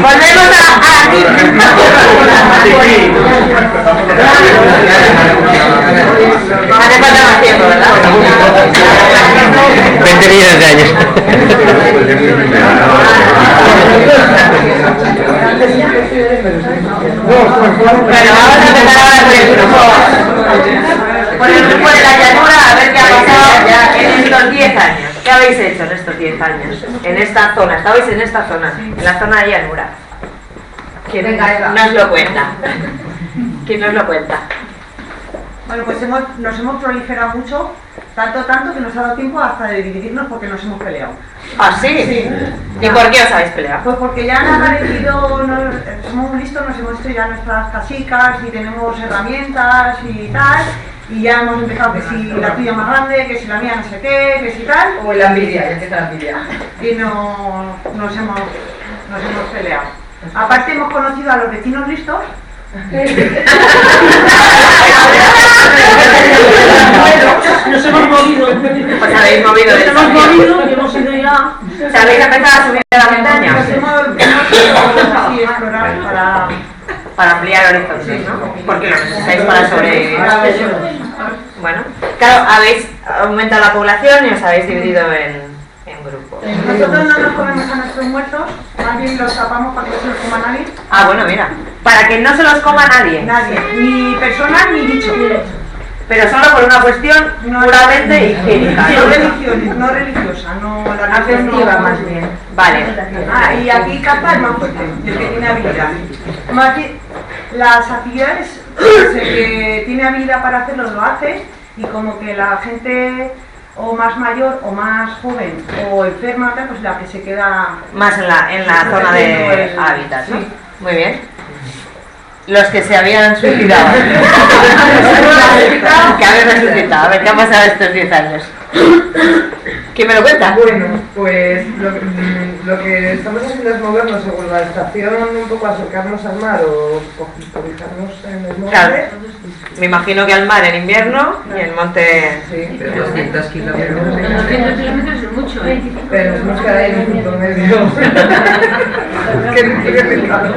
Speaker 2: Volvemos a aquí. Hace falta más tiempo, ¿verdad?
Speaker 4: 20 millones de años.
Speaker 2: Bueno, vamos a empezar ahora con el grupo. Con el grupo de la llanura, a ver qué ha pasado ya en estos 10 años. ¿Qué habéis hecho en estos 10 años? En esta zona, estabais en esta zona, en la zona de llanura. ¿Quién nos lo cuenta? ¿Quién nos lo cuenta?
Speaker 9: Bueno, pues nos hemos proliferado mucho, tanto que nos ha dado tiempo hasta de dividirnos porque nos hemos peleado.
Speaker 2: ¿Ah, sí?
Speaker 9: Sí.
Speaker 2: ¿Y por qué os habéis peleado?
Speaker 9: Pues porque ya han aparecido, somos muy listos, nos hemos hecho ya nuestras casicas y tenemos herramientas y tal, y ya hemos empezado que si la tuya más grande, que si la mía no sé qué, que si tal.
Speaker 6: O la envidia, ya empieza la envidia.
Speaker 9: Y nos hemos peleado. Aparte hemos conocido a los vecinos listos.
Speaker 5: Nos hemos movido.
Speaker 2: Pues habéis movido.
Speaker 5: Nos hemos movido y hemos ido ya.
Speaker 2: ¿Sabéis empezar a subir de la montaña?
Speaker 9: Pues hemos así explorar
Speaker 2: Para ampliar horizontes, ¿no? Porque lo necesitáis para sobrevivir. Bueno, claro, habéis aumentado la población y os habéis dividido en grupos.
Speaker 9: Nosotros no nos comemos a nuestros muertos, más bien los tapamos para que no se los coma nadie.
Speaker 2: Ah, bueno, mira, para que no se los coma nadie.
Speaker 9: Nadie, ni personas ni bichos.
Speaker 2: Pero solo por una cuestión puramente higiénica.
Speaker 9: No religiosa, no la
Speaker 6: Afectiva más bien.
Speaker 2: Vale.
Speaker 9: Ah, y aquí Capa es más fuerte, el que tiene habilidad. Más que las actividades, el que tiene habilidad para hacerlo lo hace, y como que la gente o más mayor o más joven o enferma, pues la que se queda
Speaker 2: Más en la zona de hábitat, ¿no?
Speaker 9: Sí.
Speaker 2: Muy bien. Los que se habían suicidado. ¿Qué habéis resucitado? A ver, ¿qué ha pasado estos 10 años? ¿Quién me lo cuenta?
Speaker 10: Bueno, pues lo que estamos haciendo es movernos según la estación, un poco acercarnos al mar o cobijarnos en el monte.
Speaker 2: Claro. Me imagino que al mar en invierno y el monte...
Speaker 10: Sí,
Speaker 6: Pero 200 kilómetros.
Speaker 5: 200 kilómetros es mucho, ¿eh?
Speaker 10: pero nos hemos quedado ahí en un punto medio. Qué pecado.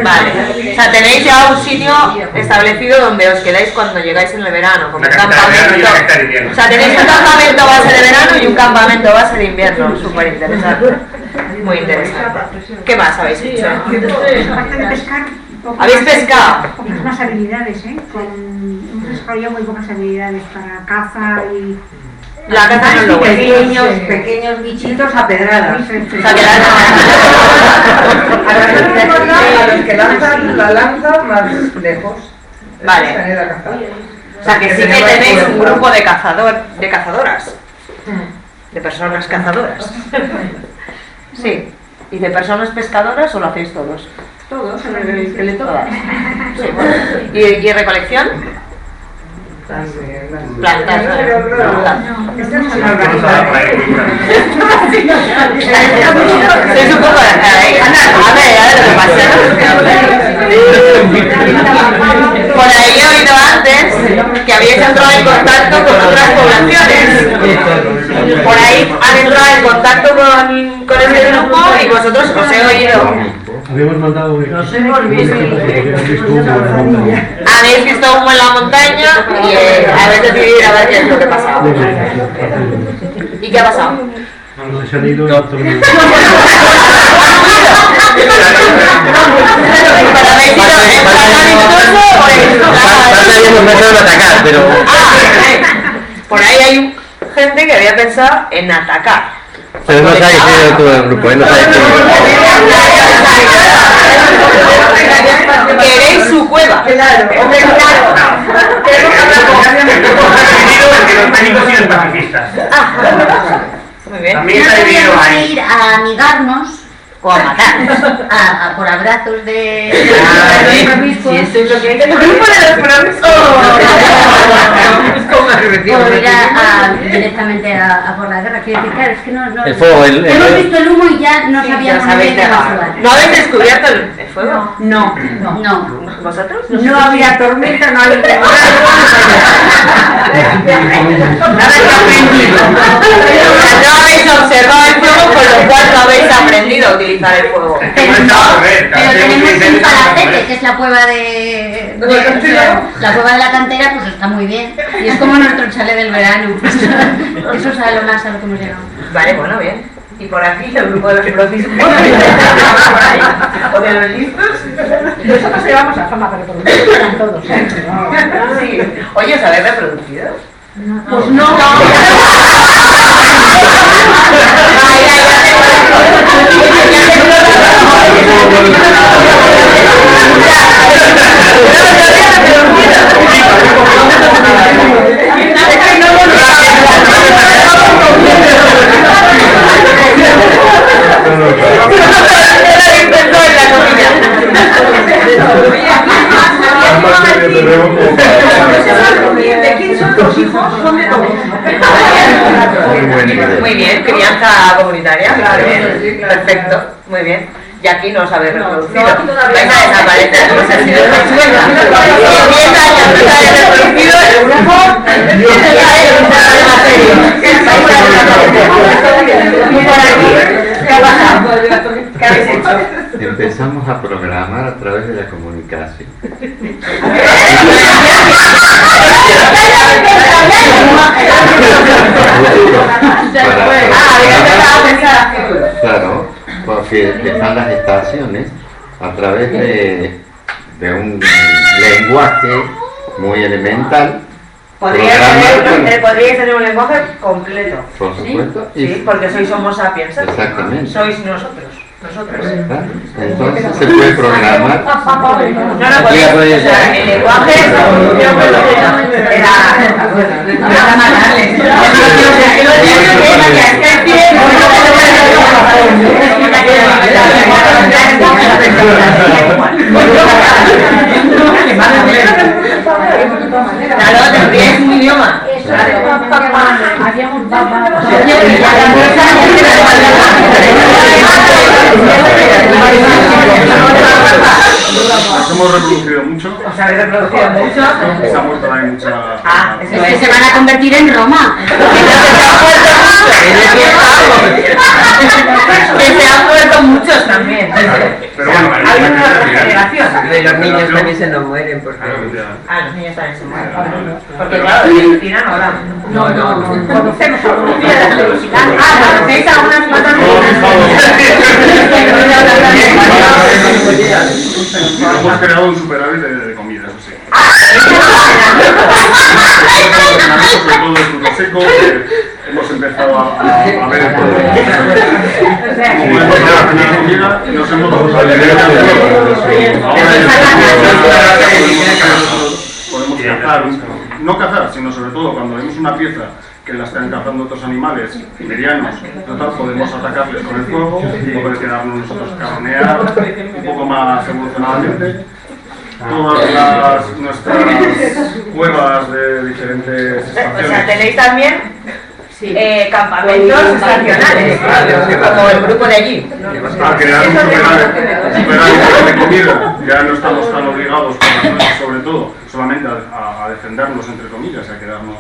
Speaker 2: Vale, o sea, tenéis ya un sitio establecido donde os quedáis cuando llegáis en el verano, como un campamento. O sea, tenéis un campamento base de verano y un campamento base de invierno, súper interesante. Muy interesante. ¿Qué más habéis hecho?
Speaker 11: Aparte de pescar,
Speaker 2: ¿Habéis pescado?
Speaker 11: poquitas más habilidades, ¿eh? Hemos desarrollado muy pocas habilidades para caza y...
Speaker 2: La caza no es lo bueno.
Speaker 6: Pequeños bichitos a pedradas.
Speaker 2: O sea, que
Speaker 10: A los que lanzan la lanza más lejos.
Speaker 2: Vale. O sea, que sí que tenéis un grupo de cazadoras. De personas cazadoras. Sí. ¿Y de personas pescadoras o lo hacéis todos?
Speaker 6: Todos, el que le toca.
Speaker 2: Sí, bueno. ¿Y recolección? Plantas. Es un poco de... A ver lo que pasa. Por ahí he oído antes que habíais entrado en contacto con otras poblaciones. Por ahí han entrado en contacto con este grupo y vosotros os he oído.
Speaker 4: Habíamos mandado...
Speaker 6: Nos hemos visto.
Speaker 2: Habéis visto humo en la montaña y habéis decidido ir a ver qué es lo que pasaba. ¿Y qué ha pasado?
Speaker 4: Se han ido y todo el mundo.
Speaker 2: Por ahí hay gente que había pensado en atacar.
Speaker 4: Pero no sabéis de todo el grupo, no sabéis
Speaker 2: Queréis su cueva.
Speaker 10: Claro, hombre, claro.
Speaker 12: Los técnicos y los pacifistas.
Speaker 2: Muy bien.
Speaker 12: También está dividido
Speaker 1: Tenemos que
Speaker 12: ahí.
Speaker 1: ir a amigarnos o a matar, por abrazos de
Speaker 6: Si esto es lo que hay que hacer.
Speaker 1: o ir directamente a por la guerra. Quiero decir, claro, es que no
Speaker 4: El fuego,
Speaker 1: hemos visto el humo y ya no sabíamos muy bien qué va a jugar.
Speaker 2: ¿No habéis descubierto el fuego?
Speaker 11: No.
Speaker 2: ¿Vosotros?
Speaker 11: No había tormenta, no había
Speaker 2: Nada que aprendido. No habéis observado el fuego, con lo cual no habéis aprendido a utilizar el fuego.
Speaker 1: Pero tenemos un palacete, que es la cueva de la cueva de la cantera, pues está muy bien. Y es como nuestro chalet del verano. Eso es a lo más a lo que hemos llegado.
Speaker 2: Vale, bueno, bien. Y por aquí el grupo de los profis. ¿O de los listos?
Speaker 11: Nosotros llevamos a fama para reproducir, eran todos,
Speaker 2: Sí. Oye, ¿os habéis reproducido?
Speaker 11: Pues no.
Speaker 9: ¿De quién son los hijos? Son de todos.
Speaker 2: Muy bien, crianza comunitaria. Claro, bien. Perfecto, muy bien. Y aquí no os habéis reproducido. Vais a desaparecer. No sé si de Venezuela. En 10 años no os habéis reproducido el grupo. ¿Qué ha pasado? ¿Qué habéis hecho?
Speaker 3: Empezamos a programar a través de la comunicación. Claro, porque están las estaciones a través de un lenguaje muy elemental.
Speaker 2: Podríais tener un lenguaje completo.
Speaker 3: Por supuesto.
Speaker 2: Sí, porque sois homo sapiens.
Speaker 3: Exactamente.
Speaker 2: Sois nosotros.
Speaker 3: Entonces se puede programar.
Speaker 2: No, podéis. El lenguaje Claro, también es un idioma.
Speaker 11: Había un papa.
Speaker 7: Hemos reproducido mucho.
Speaker 2: ¿Os habéis reproducido mucho?
Speaker 7: Se ha muerto ahí mucha.
Speaker 1: Es que se van a convertir en Roma.
Speaker 2: Que se han muerto muchos también.
Speaker 7: Pero bueno,
Speaker 2: hay una generación.
Speaker 6: De los niños también se nos mueren porque...
Speaker 2: Los niños también se mueren. Porque claro, de Cristina no hablamos. No. Conocemos a unos conocéis a unas cuantas
Speaker 7: hemos creado un superávit de comida, eso sí. Sobre todo de fruto seco, hemos empezado a ver el producto. Como hemos la comida y nos hemos podemos cazar, no cazar, sino sobre todo cuando vemos una pieza que la están cazando otros animales medianos, total, podemos atacarles con el fuego, poder quedarnos nosotros carnear un poco más evolucionadamente. Todas nuestras cuevas de diferentes estaciones.
Speaker 2: O sea, tenéis también campamentos estacionales, como el grupo de allí.
Speaker 7: Para crear un superávit de comida, ya no estamos tan obligados, sobre todo, solamente a defendernos, entre comillas, a quedarnos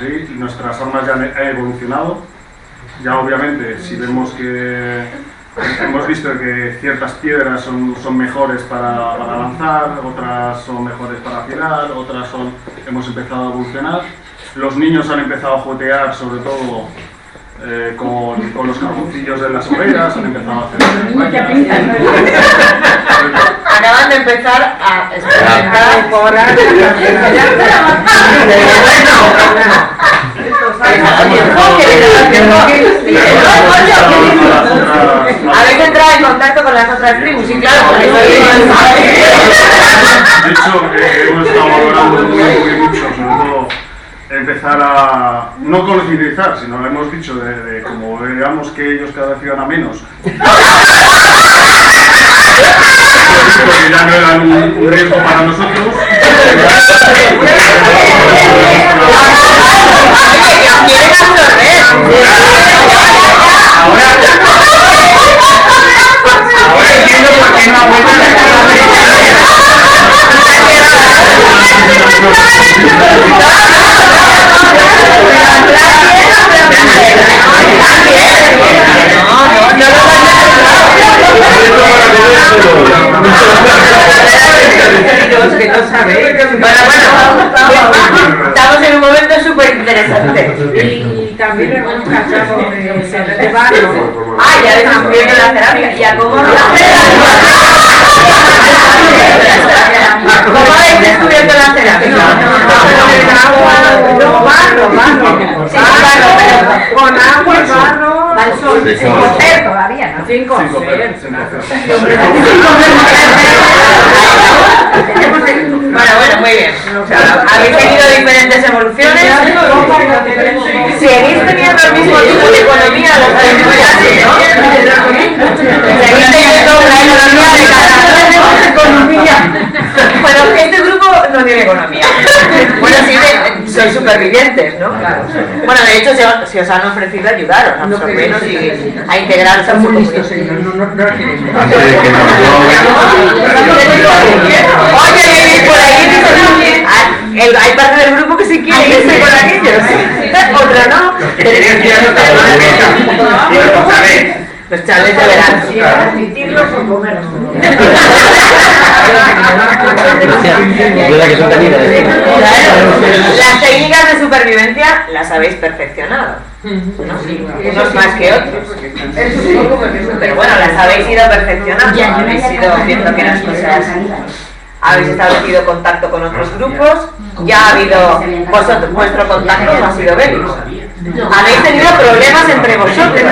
Speaker 7: ahí. Y nuestras armas ya han evolucionado. Ya obviamente, si vemos que hemos visto que ciertas piedras son mejores para lanzar, otras son mejores para tirar, otras hemos empezado a evolucionar. Los niños han empezado a jotear, sobre todo con los carboncillos de las hogueras, han empezado a hacer...
Speaker 2: Acaban de empezar a experimentar por... Habéis entrado en contacto con las otras tribus, sí, claro, porque
Speaker 7: de hecho, hemos estado valorando mucho, sobre todo empezar a no colectivizar, sino lo hemos dicho, de como veamos que ellos cada vez iban a menos. Porque ya no eran un riesgo para nosotros. Ahora entiendo por qué no ha vuelto a
Speaker 6: que no sabéis. Bueno, estamos en un momento súper interesante.
Speaker 5: Y también lo hemos casado de barro.
Speaker 6: Ah, ya descubriendo la cerámica. ¿Y a cómo habéis descubierto la cerámica? Barro. Con agua y barro. Al sol. Todavía, ¿no? 5 Bueno, muy bien. Habéis tenido diferentes evoluciones. ¿Seguís teniendo el mismo tipo de economía? ¿Lo sabéis ya? ¿No? ¿Seguís teniendo una economía de cada economía? Bueno, este grupo no tiene economía. Bueno, sí, sois supervivientes, ¿no? Claro. Bueno, de hecho, se os han ofrecido ayudaros, a menos y a integraros a su comunidad. Oye, por ahí hay parte del grupo que sí quiere irse con aquellos. Otra no. Los chavales de verano.
Speaker 5: Admitirlos o comerlos.
Speaker 6: Las técnicas de supervivencia las habéis perfeccionado. Unos más que otros. Pero bueno, las habéis ido perfeccionando. Habéis ido viendo que las cosas. Habéis establecido contacto con otros grupos. Ya ha habido. Vuestro contacto no ha sido bélico. Habéis tenido problemas entre vosotros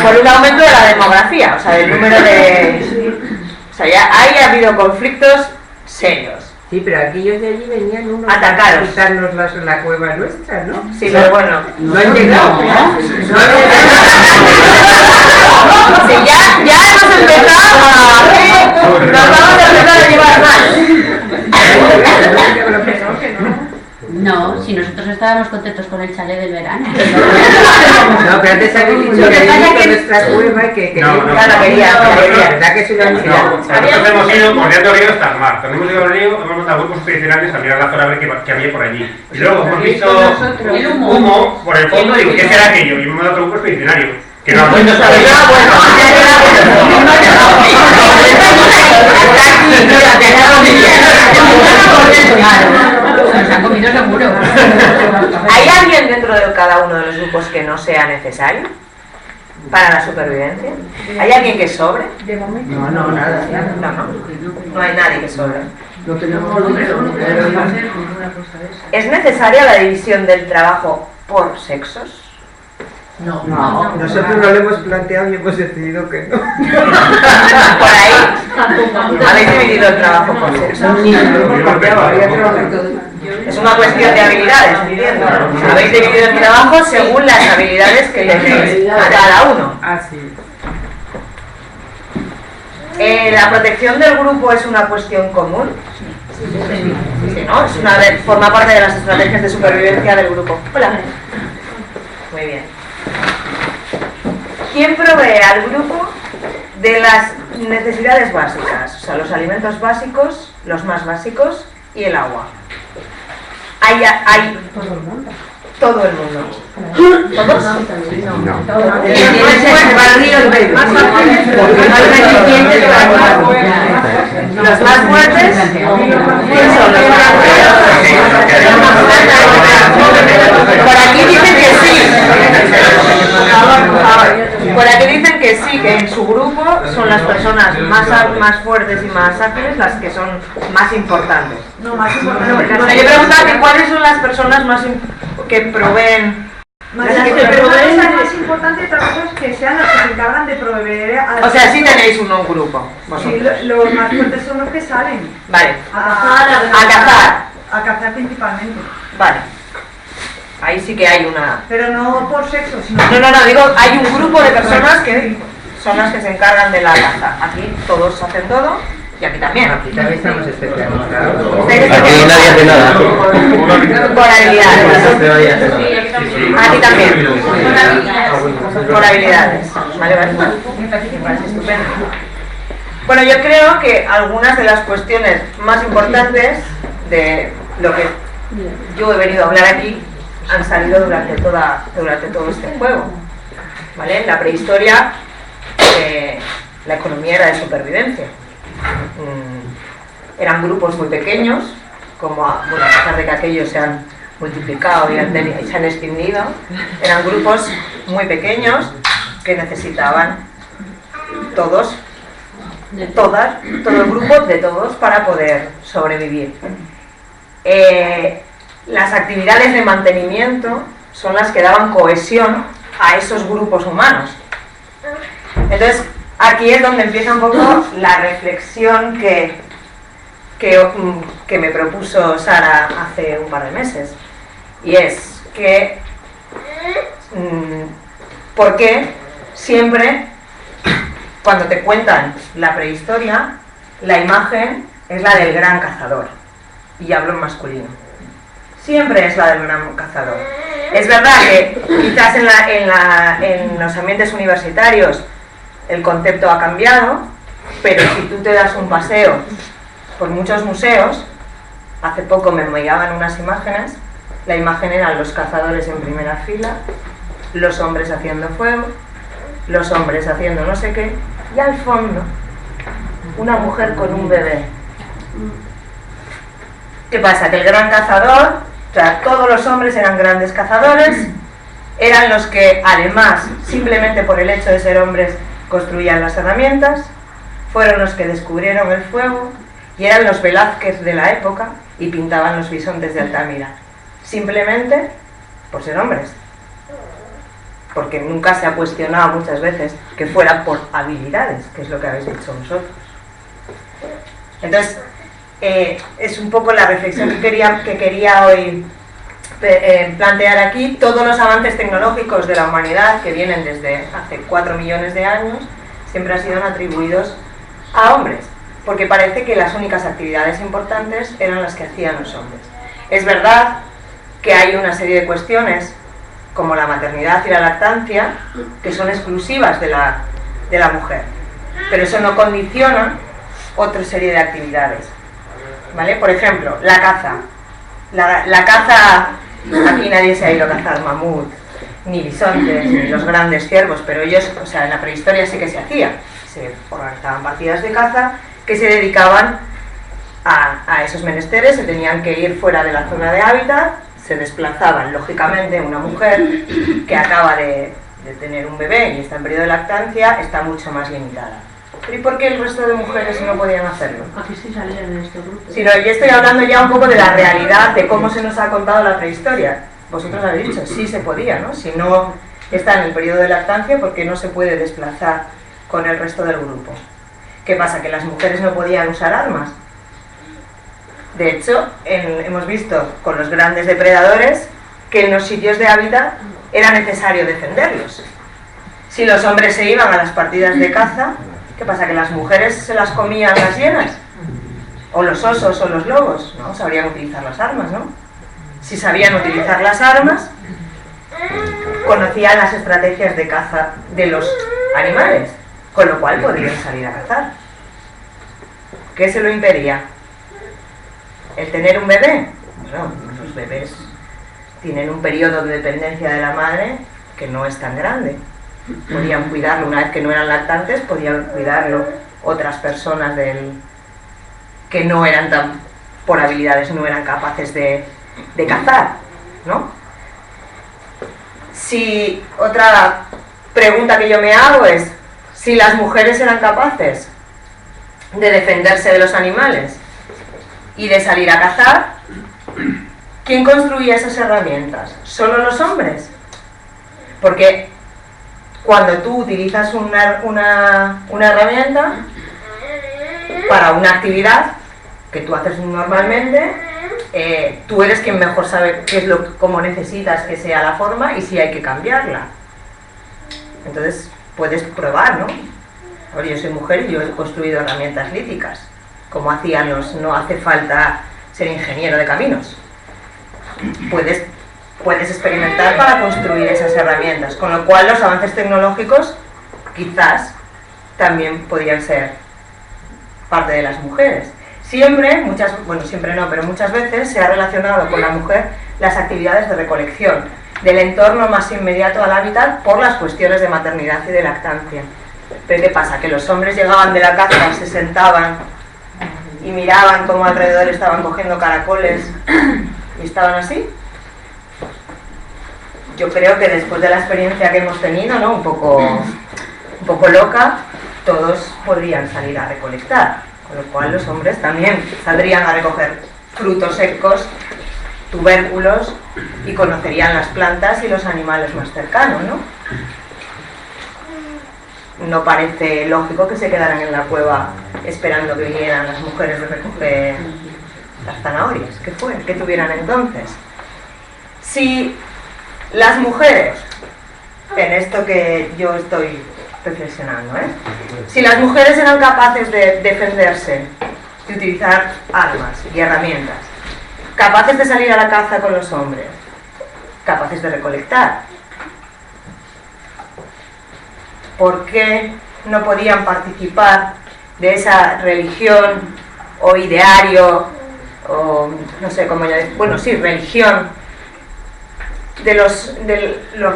Speaker 6: por un aumento de la demografía, o sea, del número de... O sea, ya ha habido conflictos serios.
Speaker 5: Sí, pero aquellos de allí venían unos
Speaker 6: atacaros.
Speaker 5: a quitarnos la cueva nuestra, ¿no?
Speaker 6: Sí, pero bueno.
Speaker 5: No han llegado,
Speaker 6: Sí, ya hemos empezado nos vamos a empezar a llevar más.
Speaker 1: No, si nosotros estábamos contentos con el chalet del verano.
Speaker 5: No, pero antes habéis dicho que habéis nuestra cueva y que
Speaker 6: Claro, quería.
Speaker 5: ¿Verdad que se lo han tirado?
Speaker 4: Nosotros hemos ido por dentro del río hasta el mar. Cuando hemos ido al río, hemos montado grupos tradicionales a mirar la zona a ver qué había por allí. Y luego hemos visto humo por el fondo y digo, ¿qué será aquello? Y hemos mandado otro grupo expedicionario. Que no bueno.
Speaker 1: Nos han comido seguro.
Speaker 6: ¿Hay alguien dentro de cada uno de los grupos que no sea necesario para la supervivencia? ¿Hay alguien que sobre?
Speaker 5: No, nada.
Speaker 6: No hay nadie que sobre.
Speaker 5: No tenemos
Speaker 6: ¿Es necesaria la división del trabajo por sexos?
Speaker 5: No, nosotros no lo hemos planteado y hemos decidido que no.
Speaker 6: Por ahí, ¿habéis dividido el trabajo por sexos? Es una cuestión de habilidades, entiendo. Habéis dividido el trabajo según las habilidades que tenéis a cada uno. ¿La protección del grupo es una cuestión común? Sí, ¿no? Forma parte de las estrategias de supervivencia del grupo. Hola. Muy bien. ¿Quién provee al grupo de las necesidades básicas? O sea, los alimentos básicos, los más básicos y el agua. Hay todo el mundo. ¿Todos? No. Los más fuertes. ¿Quién son los más fuertes? Por aquí dicen que sí. Por aquí dicen que sí, que en su grupo son las personas más fuertes y más ágiles las que son más importantes.
Speaker 9: No, más importantes.
Speaker 6: Yo preguntaba que cuáles son las personas que proveen.
Speaker 9: Las que proveen es más importante, otra cosa es que sean los que se encargan de proveer a...
Speaker 6: O sea, sí tenéis un grupo.
Speaker 9: Sí, los más fuertes son los que salen.
Speaker 6: Vale.
Speaker 9: A cazar principalmente.
Speaker 6: Vale. ahí sí que hay una...
Speaker 9: Pero no por sexo, sino...
Speaker 6: No, digo, hay un grupo de personas que son las que se encargan de la caza. Aquí todos hacen todo y aquí también.
Speaker 12: Aquí también estamos especializados.
Speaker 3: Aquí nadie hace nada.
Speaker 6: Por habilidades. Aquí también. Por habilidades. Vale. Estupendo. Bueno, yo creo que algunas de las cuestiones más importantes de lo que yo he venido a hablar aquí han salido durante todo este juego. ¿Vale? En la prehistoria la economía era de supervivencia. Eran grupos muy pequeños, como a pesar de que aquellos se han multiplicado y se han extinguido, eran grupos muy pequeños que necesitaban todo el grupo de todos para poder sobrevivir. Las actividades de mantenimiento son las que daban cohesión a esos grupos humanos. Entonces, aquí es donde empieza un poco la reflexión que me propuso Sara hace un par de meses. Y es que, ¿por qué siempre, cuando te cuentan la prehistoria, la imagen es la del gran cazador? Y hablo en masculino. Siempre es la del gran cazador. Es verdad que quizás en los ambientes universitarios el concepto ha cambiado, pero si tú te das un paseo por muchos museos, hace poco me enviaban unas imágenes, la imagen eran los cazadores en primera fila, los hombres haciendo fuego, los hombres haciendo no sé qué, y al fondo una mujer con un bebé. ¿Qué pasa? Que el gran cazador, o sea, todos los hombres eran grandes cazadores, eran los que además, simplemente por el hecho de ser hombres, construían las herramientas, fueron los que descubrieron el fuego y eran los Velázquez de la época y pintaban los bisontes de Altamira, simplemente por ser hombres, porque nunca se ha cuestionado muchas veces que fuera por habilidades, que es lo que habéis dicho vosotros. Entonces, es un poco la reflexión que quería hoy plantear aquí. Todos los avances tecnológicos de la humanidad que vienen desde hace 4 millones de años siempre han sido atribuidos a hombres, porque parece que las únicas actividades importantes eran las que hacían los hombres. Es verdad que hay una serie de cuestiones como la maternidad y la lactancia que son exclusivas de la mujer, pero eso no condiciona otra serie de actividades, ¿vale? Por ejemplo, la caza. La caza, aquí nadie se ha ido a cazar mamut, ni bisontes, ni los grandes ciervos, pero ellos, o sea, en la prehistoria sí que se hacía. Se organizaban partidas de caza que se dedicaban a esos menesteres, se tenían que ir fuera de la zona de hábitat, se desplazaban, lógicamente, una mujer que acaba de tener un bebé y está en periodo de lactancia, está mucho más limitada. ¿Y por qué el resto de mujeres no podían hacerlo?
Speaker 5: Aquí sí salían en este grupo.
Speaker 6: Si no, yo estoy hablando ya un poco de la realidad, de cómo se nos ha contado la prehistoria. Vosotros habéis dicho, sí se podía, ¿no? Si no está en el periodo de lactancia, ¿por qué no se puede desplazar con el resto del grupo? ¿Qué pasa? ¿Que las mujeres no podían usar armas? De hecho, hemos visto con los grandes depredadores que en los sitios de hábitat era necesario defenderlos. Si los hombres se iban a las partidas de caza, ¿qué pasa? ¿Que las mujeres se las comían las hienas? ¿O los osos o los lobos? No, sabrían utilizar las armas, ¿no? Si sabían utilizar las armas, conocían las estrategias de caza de los animales, con lo cual podrían salir a cazar. ¿Qué se lo impedía? ¿El tener un bebé? Bueno, los bebés tienen un periodo de dependencia de la madre que no es tan grande. Podían cuidarlo, una vez que no eran lactantes, podían cuidarlo otras personas que no eran tan, por habilidades, no eran capaces de cazar, ¿no? Si otra pregunta que yo me hago es, si las mujeres eran capaces de defenderse de los animales y de salir a cazar, ¿quién construía esas herramientas? ¿Solo los hombres? Porque cuando tú utilizas una herramienta para una actividad que tú haces normalmente, tú eres quien mejor sabe cómo necesitas que sea la forma y si hay que cambiarla. Entonces puedes probar, ¿no? Ahora, yo soy mujer y yo he construido herramientas líticas, como hacían no hace falta ser ingeniero de caminos. Puedes experimentar para construir esas herramientas, con lo cual los avances tecnológicos quizás también podrían ser parte de las mujeres. Siempre no, pero muchas veces se ha relacionado con la mujer las actividades de recolección del entorno más inmediato al hábitat por las cuestiones de maternidad y de lactancia. Pero ¿qué pasa? Que los hombres llegaban de la caza, se sentaban y miraban cómo alrededor estaban cogiendo caracoles y estaban así. Yo creo que después de la experiencia que hemos tenido, ¿no? un poco loca, todos podrían salir a recolectar, con lo cual los hombres también saldrían a recoger frutos secos, tubérculos, y conocerían las plantas y los animales más cercanos, ¿no? No parece lógico que se quedaran en la cueva esperando que vinieran las mujeres a recoger las zanahorias. ¿Qué tuvieran entonces? Si las mujeres, en esto que yo estoy reflexionando, si las mujeres eran capaces de defenderse, de utilizar armas y herramientas, capaces de salir a la caza con los hombres, capaces de recolectar, ¿por qué no podían participar de esa religión o ideario, o no sé cómo ya decir, bueno, sí, religión, de los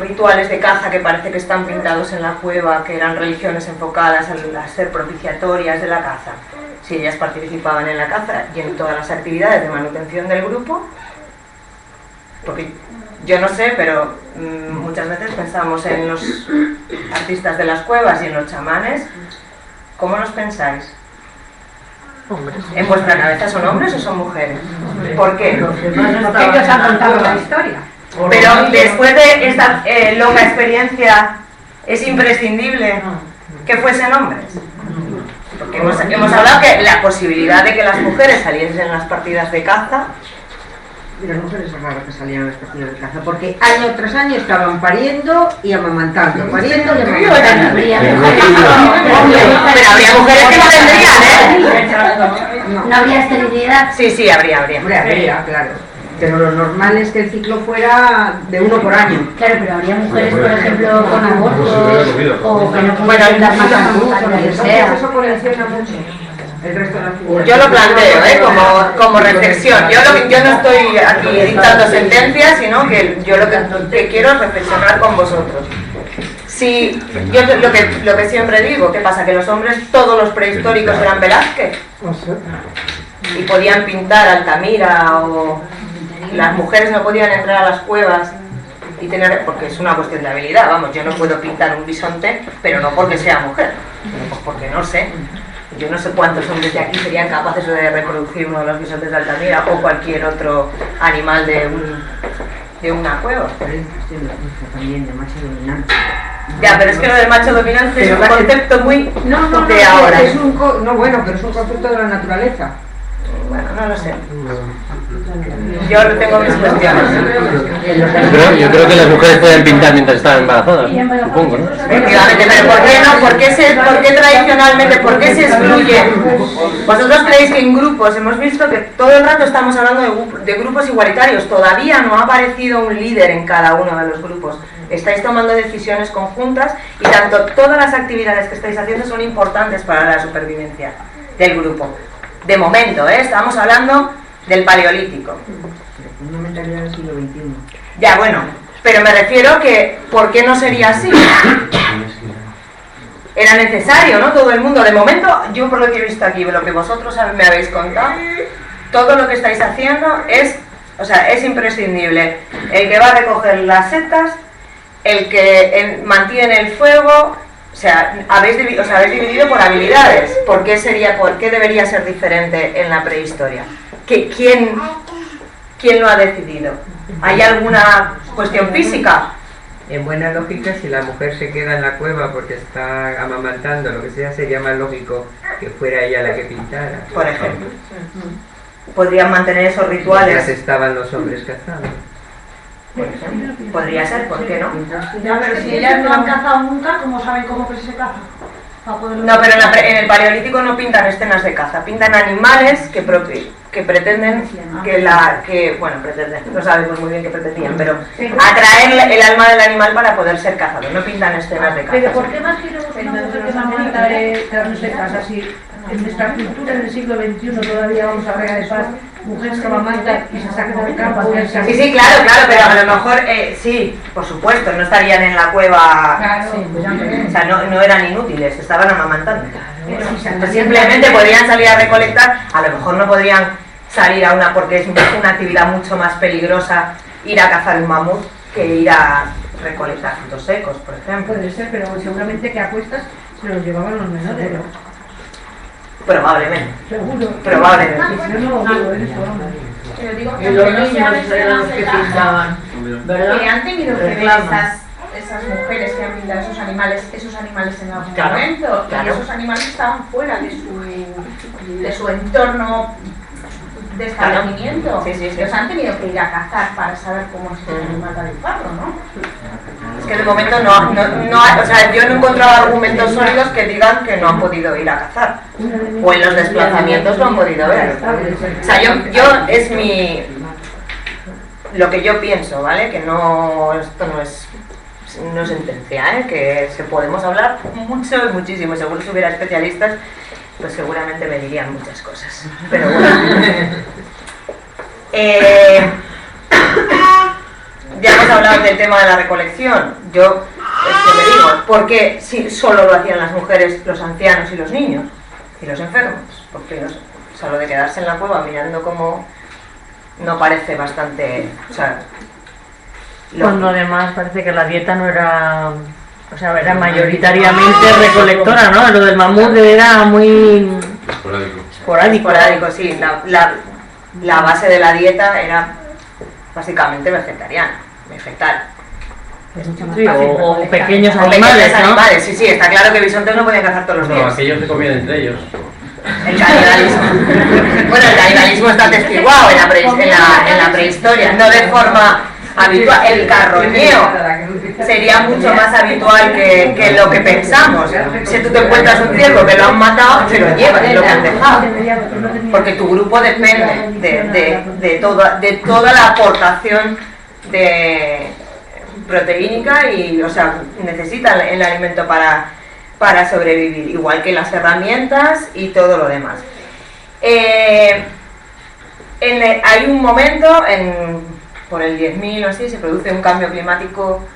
Speaker 6: rituales de caza que parece que están pintados en la cueva, que eran religiones enfocadas a ser propiciatorias de la caza? Si ellas participaban en la caza y en todas las actividades de manutención del grupo, porque yo no sé, pero muchas veces pensamos en los artistas de las cuevas y en los chamanes. ¿Cómo los pensáis?
Speaker 5: Hombres.
Speaker 6: ¿En vuestra cabeza son hombres o son mujeres? ¿Por qué?
Speaker 11: Porque ellos han contado la historia.
Speaker 6: Pero después de esta longa experiencia, ¿es imprescindible que fuesen hombres? Porque hemos hablado que la posibilidad de que las mujeres saliesen en las partidas de caza.
Speaker 13: Y las mujeres es raro que salieran a las partidas de caza, porque año tras año estaban pariendo y amamantando, pariendo y amamantando.
Speaker 6: Pero habría mujeres que no vendrían,
Speaker 1: ¿No habría esterilidad?
Speaker 6: Sí, habría.
Speaker 13: Habría, claro. Pero lo normal es que el ciclo fuera de 1 por año.
Speaker 1: Claro, pero habría mujeres, por ejemplo, con abortos o que no pueden dar más a luz o lo que sea.
Speaker 13: Eso condiciona mucho el resto de la figura.
Speaker 6: Yo lo planteo, como reflexión. Yo no estoy aquí dictando sentencias, sino que yo lo que quiero es reflexionar con vosotros. Si yo lo que siempre digo, ¿qué pasa? Que los hombres, todos los prehistóricos eran Velázquez y podían pintar Altamira, o las mujeres no podían entrar a las cuevas y tener, porque es una cuestión de habilidad, vamos, yo no puedo pintar un bisonte, pero no porque sea mujer, sino porque no sé. Yo no sé cuántos hombres de aquí serían capaces de reproducir uno de los bisontes de Altamira o cualquier otro animal de una cueva.
Speaker 13: También de macho dominante.
Speaker 6: Ya, pero es que lo del macho dominante es un concepto muy de ahora.
Speaker 13: Pero es un concepto de la naturaleza.
Speaker 6: Bueno, no lo sé. Yo no tengo mis cuestiones.
Speaker 14: Yo creo que las mujeres pueden pintar mientras están embarazadas, supongo, ¿no?
Speaker 6: Efectivamente, pero ¿por qué no? ¿Por qué tradicionalmente? ¿Por qué se excluye? ¿Vosotros creéis que en grupos, hemos visto que todo el rato estamos hablando de grupos igualitarios, todavía no ha aparecido un líder en cada uno de los grupos? Estáis tomando decisiones conjuntas y tanto todas las actividades que estáis haciendo son importantes para la supervivencia del grupo. De momento, estamos hablando del Paleolítico.
Speaker 13: Una mentalidad del siglo XXI.
Speaker 6: Ya, bueno, pero me refiero que ¿por qué no sería así? Era necesario, ¿no? Todo el mundo. De momento, yo por lo que he visto aquí, lo que vosotros me habéis contado, todo lo que estáis haciendo es imprescindible. El que va a recoger las setas, el que mantiene el fuego. O sea, os habéis dividido por habilidades. ¿Por qué debería ser diferente en la prehistoria? ¿Quién lo ha decidido? ¿Hay alguna cuestión física?
Speaker 12: En buena lógica, si la mujer se queda en la cueva porque está amamantando, lo que sea, sería más lógico que fuera ella la que pintara.
Speaker 6: Por ejemplo. podrían mantener esos rituales.
Speaker 12: Ya estaban los hombres cazando.
Speaker 6: Por ejemplo, podría ser, ¿por qué no?
Speaker 11: Ya, pero si ellas no han cazado nunca, ¿cómo saben cómo que se caza?
Speaker 6: No, pero en el paleolítico no pintan escenas de caza, pintan animales que pretenden pretenden, no sabemos muy bien qué pretendían, pero atraer el alma del animal para poder ser cazado, no pintan escenas de caza.
Speaker 11: Pero ¿por qué más quiero una mujer que amamanta terrenos de casa? Si en nuestra cultura del siglo XXI todavía vamos a regalar mujeres que amamantan y se sacan del campo.
Speaker 6: Sí, claro, pero a lo mejor sí, por supuesto, no estarían en la cueva,
Speaker 11: claro,
Speaker 6: o sea, no eran inútiles, estaban amamantando. Simplemente podrían salir a recolectar, a lo mejor no podrían salir porque es una actividad mucho más peligrosa ir a cazar un mamut que ir a recolectar frutos secos, por ejemplo.
Speaker 11: Puede ser, pero seguramente que a cuestas se los llevaban los menores, ¿no?
Speaker 6: Probablemente.
Speaker 11: Seguro.
Speaker 6: Probablemente.
Speaker 11: Yo no digo eso,
Speaker 15: Pero digo
Speaker 5: que los niños eran los que pintaban, ¿verdad?
Speaker 15: Que han tenido que ver esas mujeres que han pintado esos animales en algún momento, y esos animales estaban fuera de su entorno de establecimiento. Los han tenido que ir a cazar para saber cómo es el animal del parro, ¿no?
Speaker 6: Es que de momento yo no he encontrado argumentos sólidos que digan que no han podido ir a cazar, o en los desplazamientos lo han podido ver. O sea, yo es lo que yo pienso, ¿vale? Que esto no es sentencia, que podemos hablar mucho y muchísimo. Seguro si hubiera especialistas, pues seguramente me dirían muchas cosas. Pero bueno. Ya hemos hablado del tema de la recolección. Yo le digo, ¿por qué si solo lo hacían las mujeres, los ancianos y los niños? Y los enfermos. Porque lo de quedarse en la cueva mirando como no parece bastante...
Speaker 16: Cuando además parece que la dieta no era... O sea, era mayoritariamente recolectora, ¿no? Lo del mamut era muy... Esporádico,
Speaker 6: sí. La base de la dieta era básicamente vegetal.
Speaker 16: Sí, o pequeños animales, ¿no?
Speaker 6: Sí, está claro que bisontes no podían cazar todos los días.
Speaker 14: No, aquellos se comían entre ellos.
Speaker 6: El canibalismo. Bueno, el canibalismo está atestiguado en la prehistoria, no de forma habitual. El carroñeo sería mucho más habitual que lo que pensamos. Si tú te encuentras un ciervo que lo han matado, te lo llevas, es lo que han dejado. Porque tu grupo depende de toda la aportación proteínica y, necesitan el alimento para sobrevivir, igual que las herramientas y todo lo demás. Hay un momento, por el 10.000 o así, se produce un cambio climático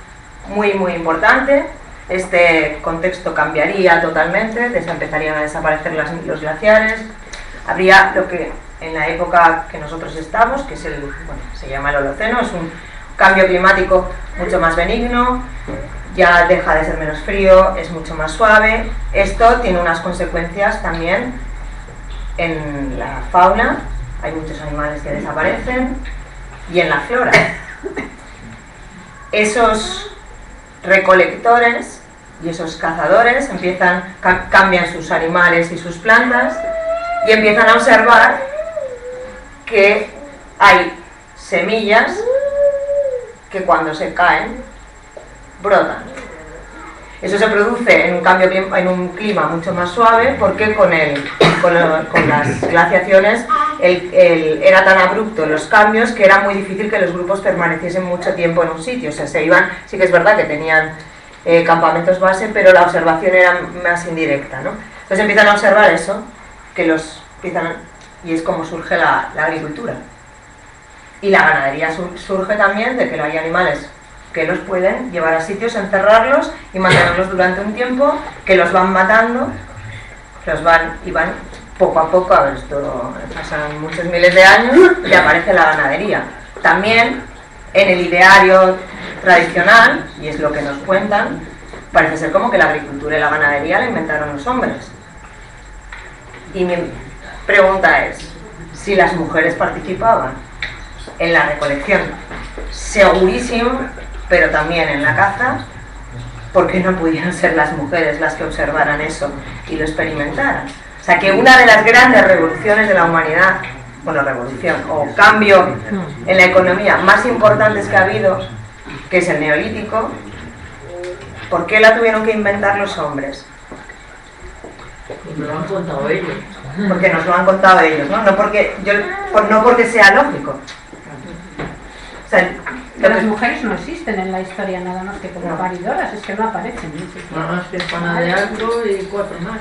Speaker 6: muy importante. Este contexto cambiaría totalmente, empezarían a desaparecer los glaciares, habría lo que en la época que nosotros estamos, que se llama el Holoceno, es un cambio climático mucho más benigno, ya deja de ser menos frío, es mucho más suave. Esto tiene unas consecuencias también en la fauna, hay muchos animales que desaparecen, y en la flora. Esos recolectores y esos cazadores cambian sus animales y sus plantas y empiezan a observar que hay semillas que cuando se caen brotan. Eso se produce en un clima mucho más suave porque con las glaciaciones era tan abrupto los cambios que era muy difícil que los grupos permaneciesen mucho tiempo en un sitio. O sea, se iban, sí que es verdad que tenían campamentos base, pero la observación era más indirecta, ¿no? Entonces empiezan a observar eso, y es como surge la agricultura. Y la ganadería surge también de que hay animales que los pueden llevar a sitios, encerrarlos y mantenerlos durante un tiempo, que los van matando, van poco a poco, a ver, esto pasan muchos miles de años y aparece la ganadería. También en el ideario tradicional, y es lo que nos cuentan, parece ser como que la agricultura y la ganadería la inventaron los hombres. Y mi pregunta es, si las mujeres participaban en la recolección, segurísimo, pero también en la caza, ¿por qué no pudieron ser las mujeres las que observaran eso y lo experimentaran? O sea, que una de las grandes revoluciones de la humanidad
Speaker 2: bueno, revolución o cambio en la economía más importantes que ha habido, que es el neolítico, ¿por qué la tuvieron que inventar los hombres?
Speaker 16: Y me lo han contado ellos.
Speaker 2: Porque nos lo han contado ellos, ¿no? No porque sea lógico. O sea,
Speaker 11: las mujeres no existen en la historia nada más que como paridoras, es que no aparecen.
Speaker 16: Nada más que pana de algo y 4 más.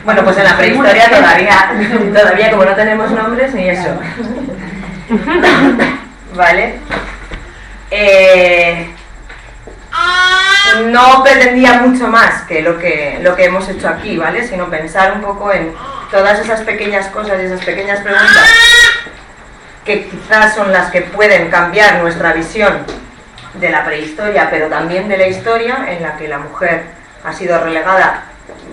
Speaker 2: Bueno, pues en la prehistoria todavía como no tenemos nombres ni eso. ¿Vale? No pretendía mucho más que lo que hemos hecho aquí, ¿vale? Sino pensar un poco en todas esas pequeñas cosas y esas pequeñas preguntas que quizás son las que pueden cambiar nuestra visión de la prehistoria, pero también de la historia, en la que la mujer ha sido relegada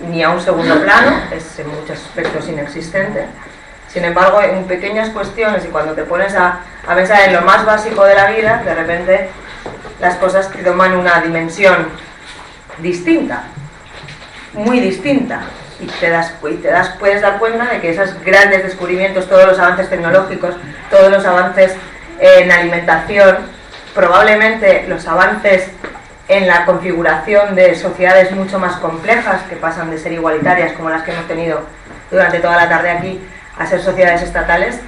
Speaker 2: ni a un segundo plano, es en muchos aspectos inexistente. Sin embargo, en pequeñas cuestiones y cuando te pones a pensar en lo más básico de la vida, de repente las cosas toman una dimensión distinta, muy distinta, y puedes dar cuenta de que esos grandes descubrimientos, todos los avances tecnológicos, todos los avances en alimentación, probablemente los avances en la configuración de sociedades mucho más complejas, que pasan de ser igualitarias como las que hemos tenido durante toda la tarde aquí, a ser sociedades estatales,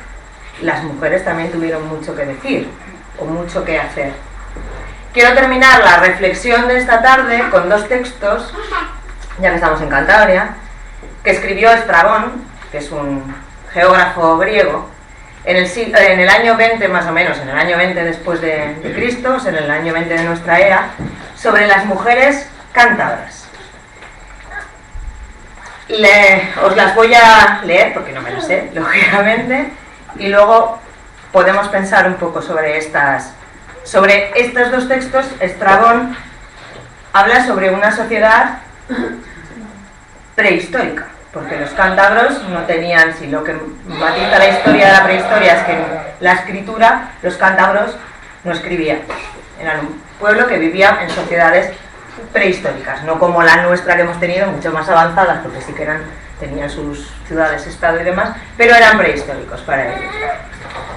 Speaker 2: las mujeres también tuvieron mucho que decir o mucho que hacer. Quiero terminar la reflexión de esta tarde con 2 textos, ya que estamos en Cantabria, que escribió Estrabón, que es un geógrafo griego, en el año 20 más o menos, en el año 20 después de Cristo, en el año 20 de nuestra era, sobre las mujeres cántabras. Os las voy a leer, porque no me las sé, lógicamente, y luego podemos pensar un poco sobre estos 2 textos. Estrabón habla sobre una sociedad prehistórica, porque los cántabros no tenían, si lo que matiza la historia de la prehistoria es que en la escritura los cántabros no escribían, eran un pueblo que vivía en sociedades prehistóricas, no como la nuestra que hemos tenido, mucho más avanzadas, porque sí que tenían sus ciudades-estado y demás, pero eran prehistóricos para ellos.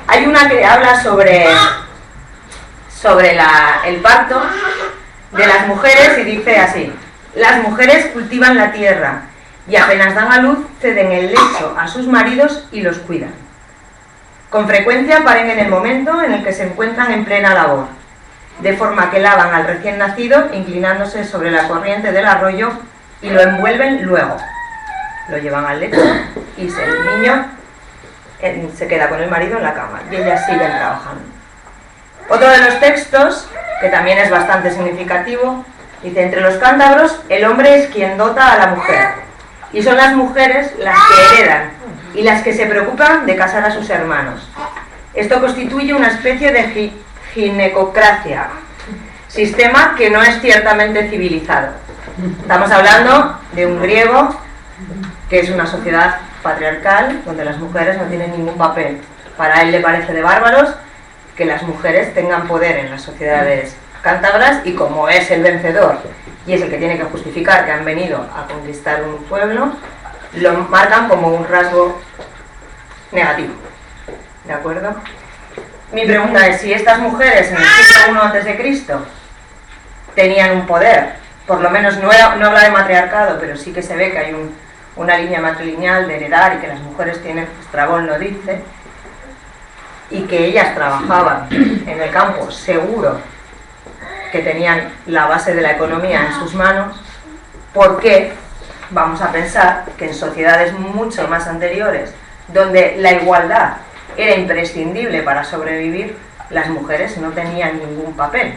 Speaker 2: Hay una que habla sobre el parto de las mujeres y dice así: las mujeres cultivan la tierra y apenas dan a luz ceden el lecho a sus maridos y los cuidan. Con frecuencia paren en el momento en el que se encuentran en plena labor, de forma que lavan al recién nacido inclinándose sobre la corriente del arroyo y lo envuelven luego. Lo llevan al lecho y el niño se queda con el marido en la cama y ellas siguen trabajando. Otro de los textos, que también es bastante significativo, dice: entre los cántabros el hombre es quien dota a la mujer y son las mujeres las que heredan y las que se preocupan de casar a sus hermanos. Esto constituye una especie de ginecocracia, sistema que no es ciertamente civilizado. Estamos hablando de un griego que es una sociedad patriarcal donde las mujeres no tienen ningún papel. Para él le parece de bárbaros que las mujeres tengan poder en las sociedades cántabras, y como es el vencedor y es el que tiene que justificar que han venido a conquistar un pueblo, lo marcan como un rasgo negativo. ¿De acuerdo? Mi pregunta es si estas mujeres en el siglo I a.C. tenían un poder, por lo menos no habla de matriarcado, pero sí que se ve que hay una línea matrilineal de heredar y que las mujeres tienen, Estrabón lo dice, y que ellas trabajaban en el campo, seguro que tenían la base de la economía en sus manos. ¿Por qué vamos a pensar que en sociedades mucho más anteriores, donde la igualdad era imprescindible para sobrevivir, las mujeres no tenían ningún papel?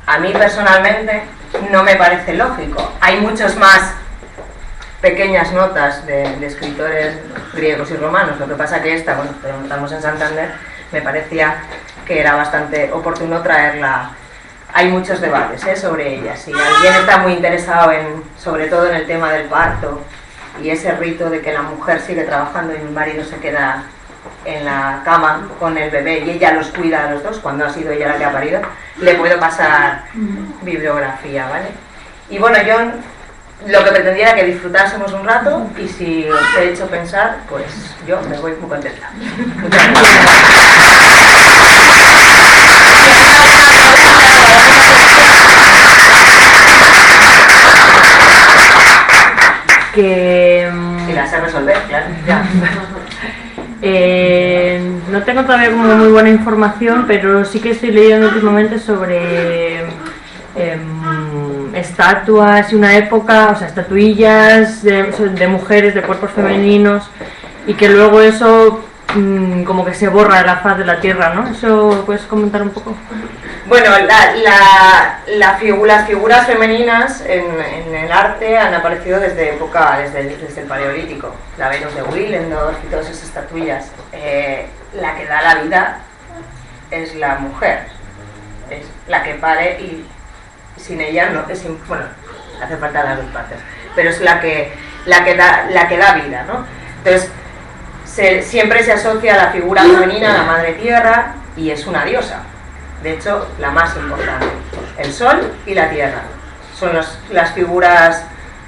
Speaker 2: A mí personalmente no me parece lógico. Hay muchas más pequeñas notas de escritores griegos y romanos, lo que pasa que esta, bueno, pero estamos en Santander, me parecía que era bastante oportuno traerla. Hay muchos debates sobre ella. Si alguien está muy interesado sobre todo en el tema del parto y ese rito de que la mujer sigue trabajando y el marido se queda en la cama con el bebé y ella los cuida a los dos, cuando ha sido ella la que ha parido, le puedo pasar bibliografía, ¿vale? Y bueno, yo
Speaker 6: lo que pretendía era que disfrutásemos un rato y si os he hecho pensar, pues yo me voy muy contenta. Muchas
Speaker 16: que
Speaker 6: si la sé resolver, claro. Ya.
Speaker 16: No tengo todavía como muy buena información, pero sí que estoy leyendo últimamente sobre estatuas y una época, o sea, estatuillas de mujeres, de cuerpos femeninos, y que luego eso como que se borra de la faz de la tierra, ¿no? ¿Eso puedes comentar un poco?
Speaker 6: Bueno, las figuras femeninas en el arte han aparecido desde el Paleolítico. La Venus de Willendorf y todas esas estatuillas. La que da la vida es la mujer, es la que pare y sin ella no, bueno, hace falta las dos partes, pero es la que da vida, ¿no? Entonces, siempre se asocia a la figura femenina a la madre tierra y es una diosa. De hecho, la más importante. El sol y la tierra son las figuras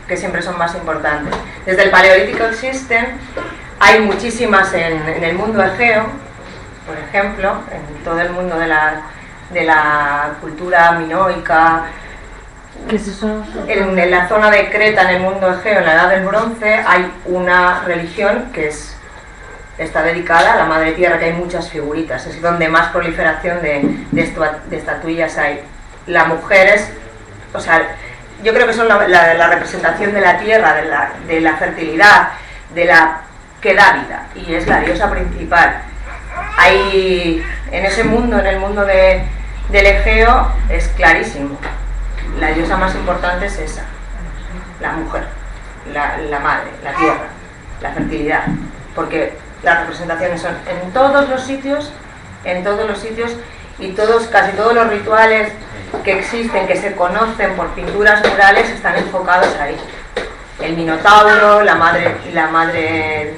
Speaker 6: que siempre son más importantes. Desde el Paleolítico existen, hay muchísimas en el mundo egeo, por ejemplo, en todo el mundo de la cultura minoica.
Speaker 16: ¿Qué es eso?
Speaker 6: En la zona de Creta, en el mundo egeo, en la Edad del Bronce, hay una religión que está dedicada a la madre tierra, que hay muchas figuritas, es donde más proliferación de estatuillas hay. La mujer es, o sea, yo creo que son la representación de la tierra, de la fertilidad, que da vida, y es la diosa principal. Hay, en ese mundo, en el mundo del Egeo, es clarísimo. La diosa más importante es esa, la mujer, la madre, la tierra, la fertilidad, porque las representaciones son en todos los sitios y casi todos los rituales que existen, que se conocen por pinturas murales, están enfocados ahí. El minotauro, la madre,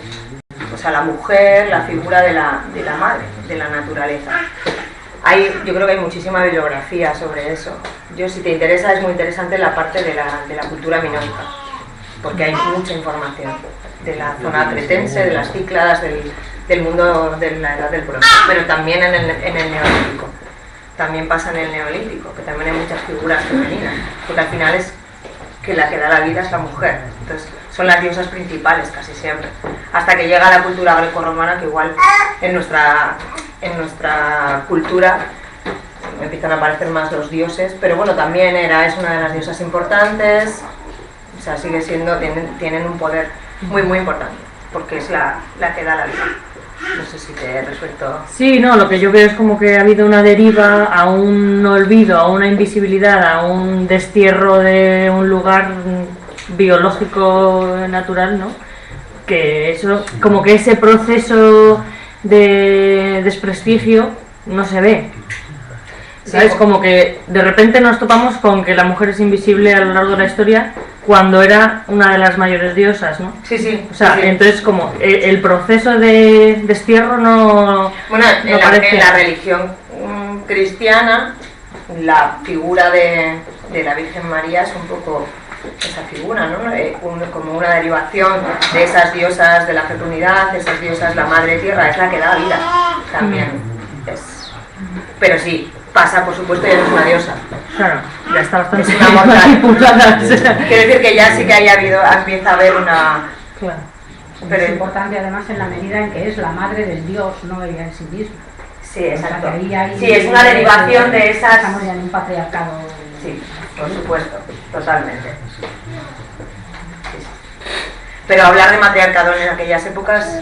Speaker 6: o sea, la mujer, la figura de la madre, de la naturaleza. Yo creo que hay muchísima bibliografía sobre eso. Si te interesa, es muy interesante la parte de la cultura minoica, porque hay mucha información de la zona cretense, de las Cícladas, del mundo de la Edad del Bronce, pero también en el Neolítico. También pasa en el Neolítico, que también hay muchas figuras femeninas, porque al final es que la que da la vida es la mujer. Entonces son las diosas principales casi siempre, hasta que llega la cultura grecorromana, que igual en nuestra cultura empiezan a aparecer más los dioses, pero bueno, también es una de las diosas importantes, o sea, sigue siendo, tienen un poder muy muy importante, porque es la que da la vida. No sé si te he resuelto.
Speaker 16: Sí, no, lo que yo veo es como que ha habido una deriva a un olvido, a una invisibilidad, a un destierro de un lugar biológico natural, ¿no? Que eso, como que ese proceso de desprestigio no se ve. ¿Sabes? Como que de repente nos topamos con que la mujer es invisible a lo largo de la historia cuando era una de las mayores diosas, ¿no?
Speaker 6: Sí, sí.
Speaker 16: O sea,
Speaker 6: sí.
Speaker 16: Entonces como el proceso de destierro no...
Speaker 6: Bueno, en la religión cristiana, la figura de la Virgen María es un poco esa figura, ¿no? Como una derivación de esas diosas de la fecundidad, de esas diosas, la Madre Tierra, es la que da vida también. Pero sí, pasa, por supuesto, ya no es una diosa.
Speaker 16: Claro, ya está bastante.
Speaker 6: Es una mortal. Quiero decir que ya sí que empieza a haber una...
Speaker 16: Claro.
Speaker 11: Pero es importante además en la medida en que es la madre del dios, no ella en sí misma.
Speaker 6: Sí, exacto.
Speaker 11: O sea,
Speaker 6: sí, es una derivación de esas...
Speaker 11: Estamos ya en un patriarcado.
Speaker 6: Sí, por supuesto, totalmente. Sí. Pero hablar de matriarcado en aquellas épocas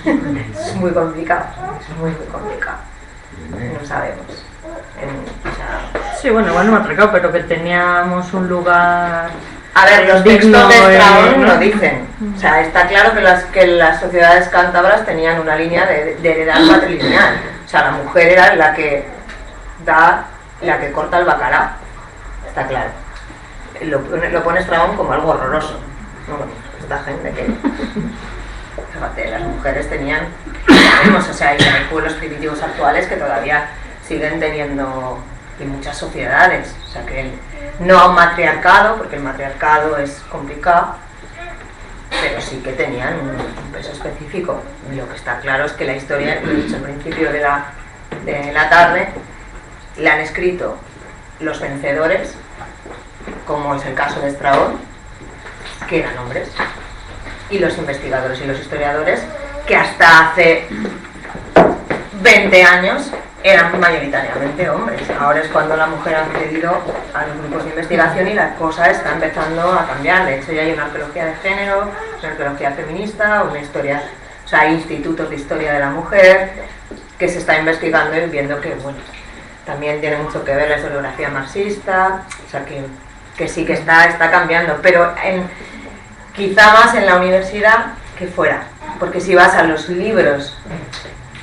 Speaker 6: es muy complicado. Es muy complicado. No sabemos.
Speaker 16: Sí, bueno, matriarcado, pero que teníamos un lugar...
Speaker 6: A ver, los textos de Estrabón lo dicen. O sea, está claro que las sociedades cántabras tenían una línea de heredad matrilineal. O sea, la mujer era la que corta el bacalao. Está claro. Lo pone Estrabón como algo horroroso. Bueno, esta gente que... Fíjate, las mujeres tenían... O sea, hay pueblos primitivos actuales que todavía siguen teniendo y muchas sociedades. O sea que no a un matriarcado, porque el matriarcado es complicado, pero sí que tenían un peso específico. Y lo que está claro es que la historia, lo he dicho al principio de la tarde, la han escrito los vencedores, como es el caso de Estrabón, que eran hombres, y los investigadores y los historiadores, que hasta hace 20 años eran mayoritariamente hombres. Ahora es cuando la mujer ha accedido a los grupos de investigación y la cosa está empezando a cambiar. De hecho, ya hay una arqueología de género, una arqueología feminista, una historia, o sea, hay institutos de historia de la mujer que se está investigando y viendo que, bueno, también tiene mucho que ver la historiografía marxista, o sea, que sí que está cambiando, pero quizá más en la universidad que fuera, porque si vas a los libros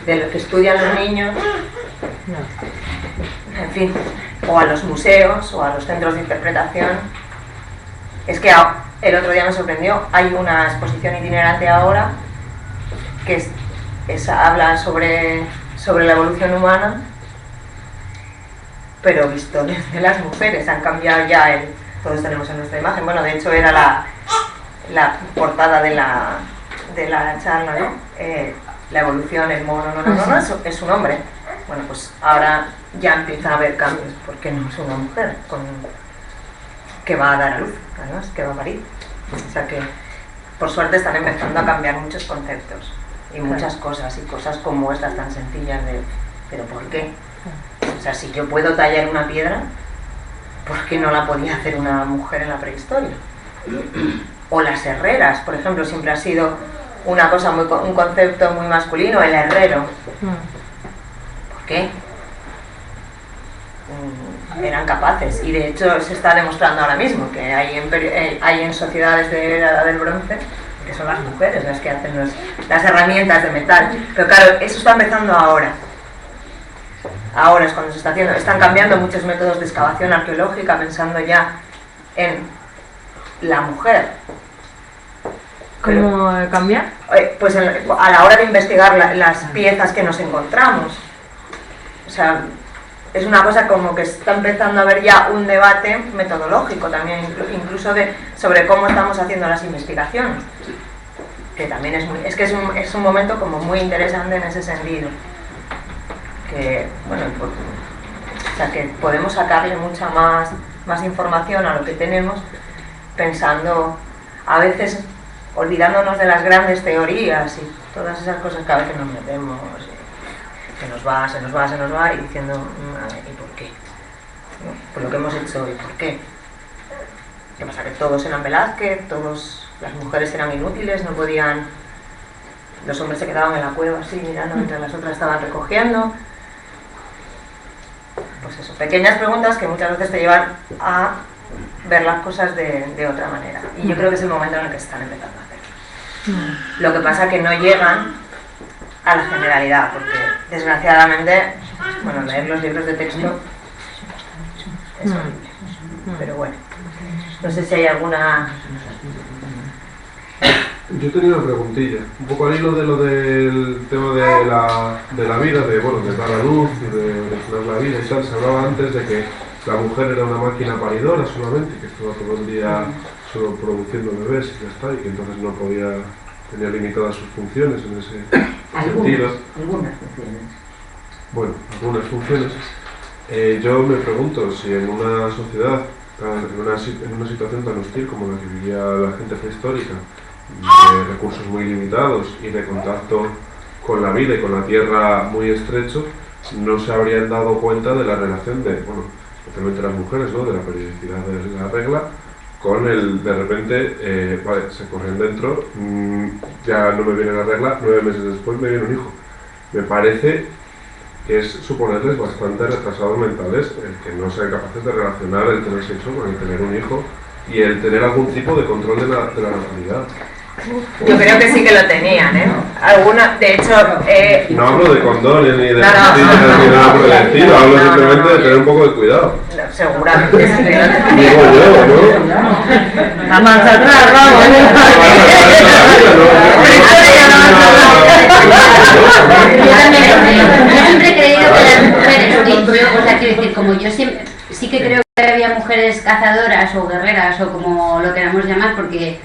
Speaker 6: de los que estudian los niños, en fin, o a los museos o a los centros de interpretación, es que el otro día me sorprendió, hay una exposición itinerante ahora que habla sobre la evolución humana, pero visto desde las mujeres. Han cambiado ya todos tenemos en nuestra imagen, bueno, de hecho era la portada de la charla, ¿no? La evolución, el mono, no, es un hombre. Bueno, pues ahora ya empieza a haber cambios, porque no es una mujer que va a dar a luz, además, que va a parir. O sea que, por suerte, están empezando a cambiar muchos conceptos y muchas cosas, y cosas como estas tan sencillas de, ¿pero por qué? O sea, si yo puedo tallar una piedra, ¿por qué no la podía hacer una mujer en la prehistoria? O las herreras, por ejemplo, siempre ha sido una cosa un concepto muy masculino, el herrero. ¿Por qué? Eran capaces, y de hecho se está demostrando ahora mismo que hay en sociedades de la edad del bronce que son las mujeres las que hacen las herramientas de metal, pero claro, eso está empezando ahora es cuando se está haciendo. Están cambiando muchos métodos de excavación arqueológica pensando ya en la mujer.
Speaker 16: ¿Cómo cambiar?
Speaker 6: Pues a la hora de investigar las piezas que nos encontramos. O sea, es una cosa como que está empezando a haber ya un debate metodológico también, incluso sobre cómo estamos haciendo las investigaciones. Que también es un momento como muy interesante en ese sentido. Que, bueno, o sea, que podemos sacarle mucha más información a lo que tenemos, pensando, a veces olvidándonos de las grandes teorías y todas esas cosas que a veces nos metemos, se nos va, y diciendo, ¿y por qué? ¿No? Por lo que hemos hecho, ¿y por qué? ¿Qué pasa? Que todos eran Velázquez, las mujeres eran inútiles, no podían, los hombres se quedaban en la cueva así mirando mientras las otras estaban recogiendo. Pues eso, pequeñas preguntas que muchas veces te llevan a ver las cosas de otra manera. Y yo creo que es el momento en el que se están empezando a hacer. Lo que pasa es que no llegan a la generalidad, porque desgraciadamente, bueno, leer los libros de texto es horrible. Pero bueno, no sé si hay alguna...
Speaker 17: Yo tenía una preguntilla, un poco al hilo de lo del tema de la vida, de dar a luz y de tener la vida y tal. Se hablaba antes de que la mujer era una máquina paridora solamente, que estaba todo el día solo produciendo bebés y ya está, y que entonces no tenía limitadas sus funciones en ese sentido.
Speaker 13: Algunas funciones.
Speaker 17: Bueno, algunas funciones. Yo me pregunto si en una sociedad, en una situación tan hostil como la que vivía la gente prehistórica, de recursos muy limitados y de contacto con la vida y con la tierra muy estrecho, no se habrían dado cuenta de la relación de, especialmente las mujeres, ¿no?, de la periodicidad de la regla, con el, de repente, se corren dentro, ya no me viene la regla, 9 meses después me viene un hijo. Me parece que es suponerles bastante retrasados mentales el que no sean capaces de relacionar el tener sexo con el tener un hijo y el tener algún tipo de control de la natalidad.
Speaker 6: Yo creo que sí que lo tenían, ¿eh? De hecho...
Speaker 17: No hablo de condones ni de pastillas ni nada por el estilo, hablo simplemente de tener un poco de cuidado.
Speaker 6: Seguramente sí que lo tenían.
Speaker 17: Digo yo, ¿no?
Speaker 16: La marcha atrás, vamos.
Speaker 1: Yo siempre he creído que las mujeres, o sea, quiero decir, como como yo siempre, sí que creo que había mujeres cazadoras o guerreras o como lo queramos llamar, porque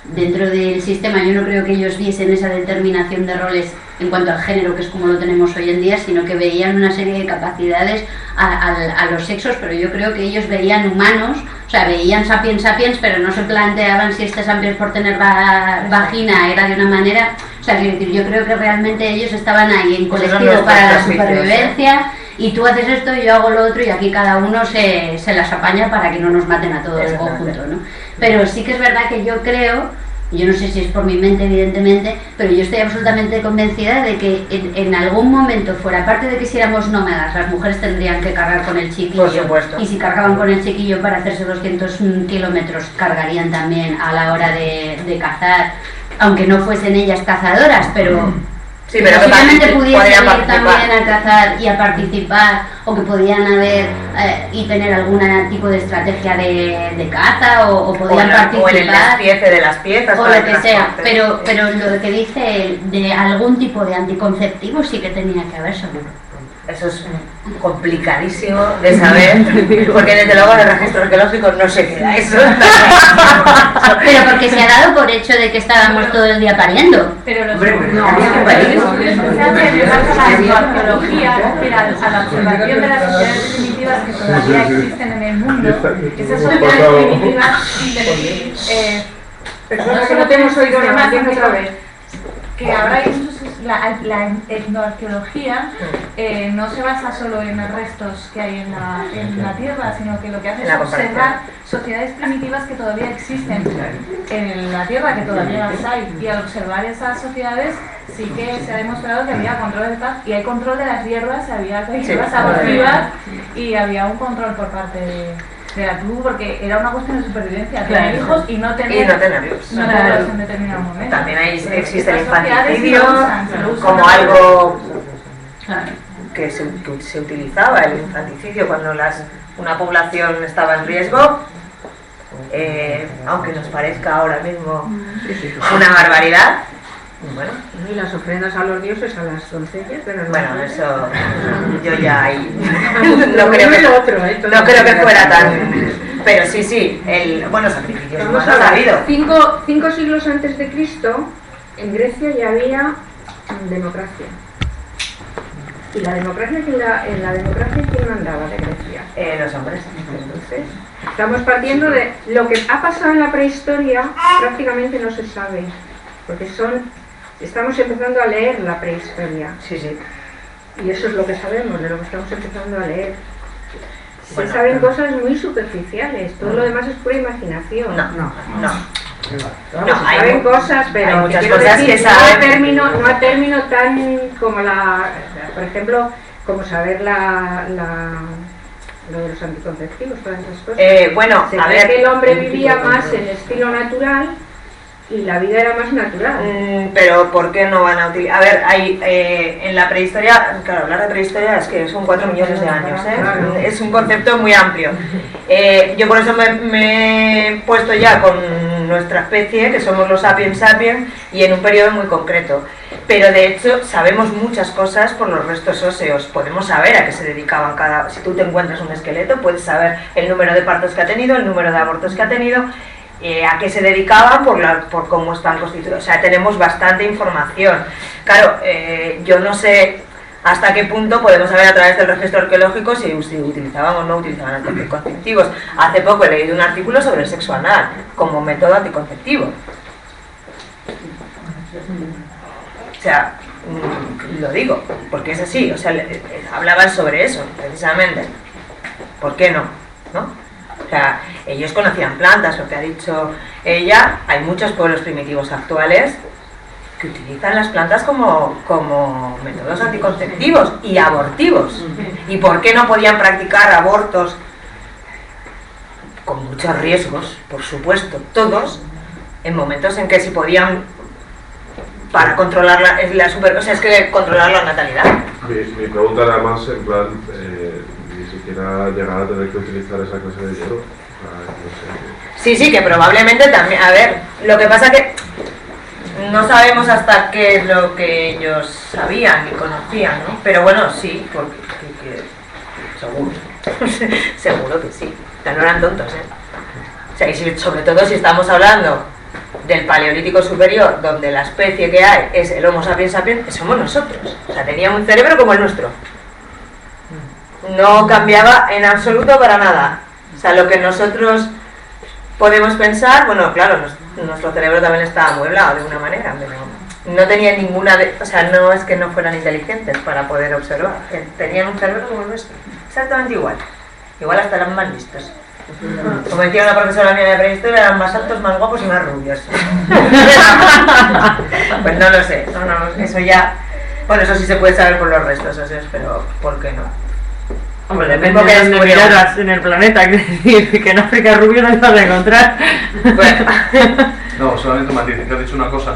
Speaker 1: dentro del sistema yo no creo que ellos viesen esa determinación de roles en cuanto al género, que es como lo tenemos hoy en día, sino que veían una serie de capacidades a los sexos, pero yo creo que ellos veían humanos, o sea, veían sapiens sapiens, pero no se planteaban si este sapiens por tener vagina era de una manera, o sea, quiero decir, yo creo que realmente ellos estaban ahí en colectivo para la supervivencia, y tú haces esto y yo hago lo otro, y aquí cada uno se las apaña para que no nos maten a todos en conjunto, ¿no? Pero sí que es verdad que yo creo, yo no sé si es por mi mente evidentemente, pero yo estoy absolutamente convencida de que en algún momento, fuera parte de que si éramos nómadas, las mujeres tendrían que cargar con el chiquillo,
Speaker 6: por supuesto,
Speaker 1: y si cargaban con el chiquillo para hacerse 200 kilómetros, cargarían también a la hora de cazar, aunque no fuesen ellas cazadoras, pero
Speaker 6: sí, pero
Speaker 1: posiblemente pudiesen ir también a cazar y a participar, o que podían haber y tener algún tipo de estrategia de caza, o podían participar,
Speaker 6: o en el despiece de las piezas,
Speaker 1: o lo que sea, pero lo que dice de algún tipo de anticonceptivo sí que tenía que haber, seguro.
Speaker 6: Eso es complicadísimo de saber, porque desde luego en el registro arqueológico no se queda eso.
Speaker 1: Pero porque se ha dado por hecho de que estábamos todo el día pariendo.
Speaker 15: Pero los
Speaker 1: no,
Speaker 15: arqueología, a la observación de las sociedades primitivas que todavía existen en el mundo, esas sociedades primitivas,
Speaker 11: perdona que no te hemos oído nada, empieza otra vez.
Speaker 15: Que ahora hay muchos, la etnoarqueología no se basa solo en los restos que hay en la tierra, sino que lo que hace es observar sociedades primitivas que todavía existen en la tierra, que todavía las hay, y al observar esas sociedades sí que se ha demostrado que había control de paz, y hay control de las hierbas, había hierbas abortivas, y había un control por parte de la tribu, porque era una cuestión de supervivencia, tener hijos y no tenerlos en determinado momento.
Speaker 6: También ahí existe el infanticidio como algo que se utilizaba, el infanticidio, cuando una población estaba en riesgo, aunque nos parezca ahora mismo una barbaridad. Bueno.
Speaker 13: Y las ofrendas a los dioses, a las doncellas, pero no.
Speaker 6: Bueno, eso yo ya ahí no creo que fuera tan. Pero sí, sacrificios
Speaker 13: vamos
Speaker 6: humanos ha habido.
Speaker 13: 5 siglos antes de Cristo, en Grecia ya había democracia. ¿Y la democracia en la democracia quién mandaba de Grecia?
Speaker 6: Los hombres.
Speaker 13: Entonces, estamos partiendo de lo que ha pasado en la prehistoria, prácticamente no se sabe, porque estamos empezando a leer la prehistoria.
Speaker 6: Sí.
Speaker 13: Y eso es lo que sabemos, de lo que estamos empezando a leer. Se saben cosas muy superficiales, todo lo demás es pura imaginación.
Speaker 6: No.
Speaker 13: Saben cosas, pero
Speaker 6: hay muchas cosas que saben.
Speaker 13: No a término tan como por ejemplo, como saber lo de los anticonceptivos, todas esas cosas.
Speaker 6: A ver,
Speaker 13: que el hombre vivía más en estilo natural y la vida era más natural.
Speaker 6: Pero ¿por qué no van a utilizar? A ver, hay en la prehistoria, claro, hablar de prehistoria es que son 4 millones de años, es un concepto muy amplio. Yo por eso me he puesto ya con nuestra especie, que somos los sapiens sapiens, y en un periodo muy concreto. Pero de hecho sabemos muchas cosas por los restos óseos, podemos saber a qué se dedicaban si tú te encuentras un esqueleto, puedes saber el número de partos que ha tenido, el número de abortos que ha tenido, a qué se dedicaban, por cómo están constituidos. O sea, tenemos bastante información. Claro, yo no sé hasta qué punto podemos saber a través del registro arqueológico si utilizaban o no utilizaban anticonceptivos. Hace poco he leído un artículo sobre el sexo anal como método anticonceptivo. O sea, lo digo, porque es así. O sea, hablaban sobre eso, precisamente. ¿Por qué no? O sea, ellos conocían plantas, lo que ha dicho ella. Hay muchos pueblos primitivos actuales que utilizan las plantas como métodos anticonceptivos y abortivos. ¿Y por qué no podían practicar abortos con muchos riesgos, por supuesto, todos, en momentos en que si podían, para controlar es que controlar la natalidad?
Speaker 17: Mi pregunta era más en plan, ni siquiera llegar a tener que utilizar esa clase de hierro.
Speaker 6: Sí, que probablemente también. A ver, lo que pasa que no sabemos hasta qué es lo que ellos sabían y conocían, ¿no? Pero bueno, sí, porque Seguro. Seguro que sí. No eran tontos, ¿eh? O sea, y sobre todo si estamos hablando del Paleolítico Superior, donde la especie que hay es el Homo sapiens sapiens, somos nosotros. O sea, teníamos un cerebro como el nuestro. No cambiaba en absoluto para nada. O sea, lo que nosotros podemos pensar, bueno, claro, nuestro cerebro también está amueblado de una manera, pero no tenía ninguna, o sea, no es que no fueran inteligentes para poder observar, tenían un cerebro como el nuestro, exactamente igual. Igual hasta eran más listos. Como decía una profesora mía de prehistoria, eran más altos, más guapos y más rubios. Pues no lo sé, no, eso ya, bueno, eso sí se puede saber por los restos óseos, pero ¿por qué no?
Speaker 16: Hombre, depende de donde miraras en el planeta, es decir, que en África rubio no vas a encontrar.
Speaker 6: Bueno.
Speaker 3: No, solamente Matiz, que has dicho una cosa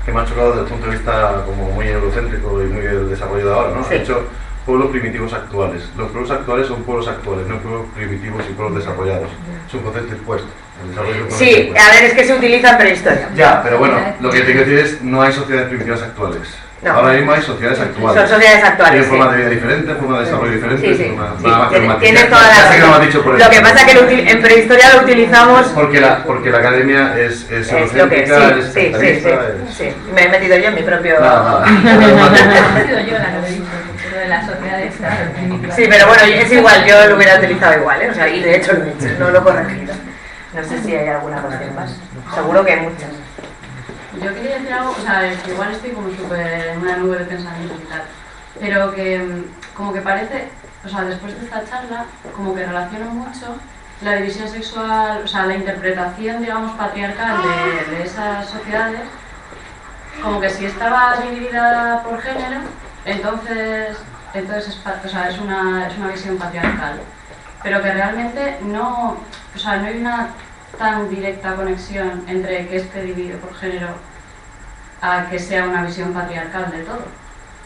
Speaker 3: que me ha chocado desde el punto de vista como muy eurocéntrico y muy del desarrollo de ahora, ¿no?
Speaker 6: Sí.
Speaker 3: Has dicho pueblos primitivos actuales. Los pueblos actuales son pueblos actuales, no pueblos primitivos y pueblos desarrollados. Es un concepto impuesto.
Speaker 6: Sí, a ver, es que se utiliza en prehistoria.
Speaker 3: Ya, pero bueno, lo que te quiero decir es no hay sociedades primitivas actuales.
Speaker 6: No.
Speaker 3: Ahora mismo hay sociedades actuales.
Speaker 6: Son sociedades actuales.
Speaker 3: Tienen forma de vida diferente, forma de desarrollo diferente.
Speaker 6: Sí, sí.
Speaker 3: Tiene
Speaker 6: toda la
Speaker 3: razón.
Speaker 6: Lo que pasa es que en prehistoria lo utilizamos.
Speaker 3: Porque la academia es
Speaker 6: eurocéntrica, sí. Me he metido yo en mi propio.
Speaker 3: Nada.
Speaker 15: He sido yo la que lo he dicho, lo de las sociedades primitivas.
Speaker 6: Sí, pero bueno, es igual, yo lo hubiera utilizado igual, ¿eh? O sea, y de hecho lo he hecho, no lo he corregido. No sé si hay alguna cuestión más. Seguro que hay muchas.
Speaker 18: Yo quería decir algo, o sea, que igual estoy como súper en una nube de pensamientos y tal, pero que como que parece, o sea, después de esta charla, como que relaciono mucho la división sexual, o sea, la interpretación, digamos, patriarcal de esas sociedades, como que si estaba dividida por género, entonces es una visión patriarcal, pero que realmente no, o sea, no hay una tan directa conexión entre que esté dividido por género a que sea una visión patriarcal de todo.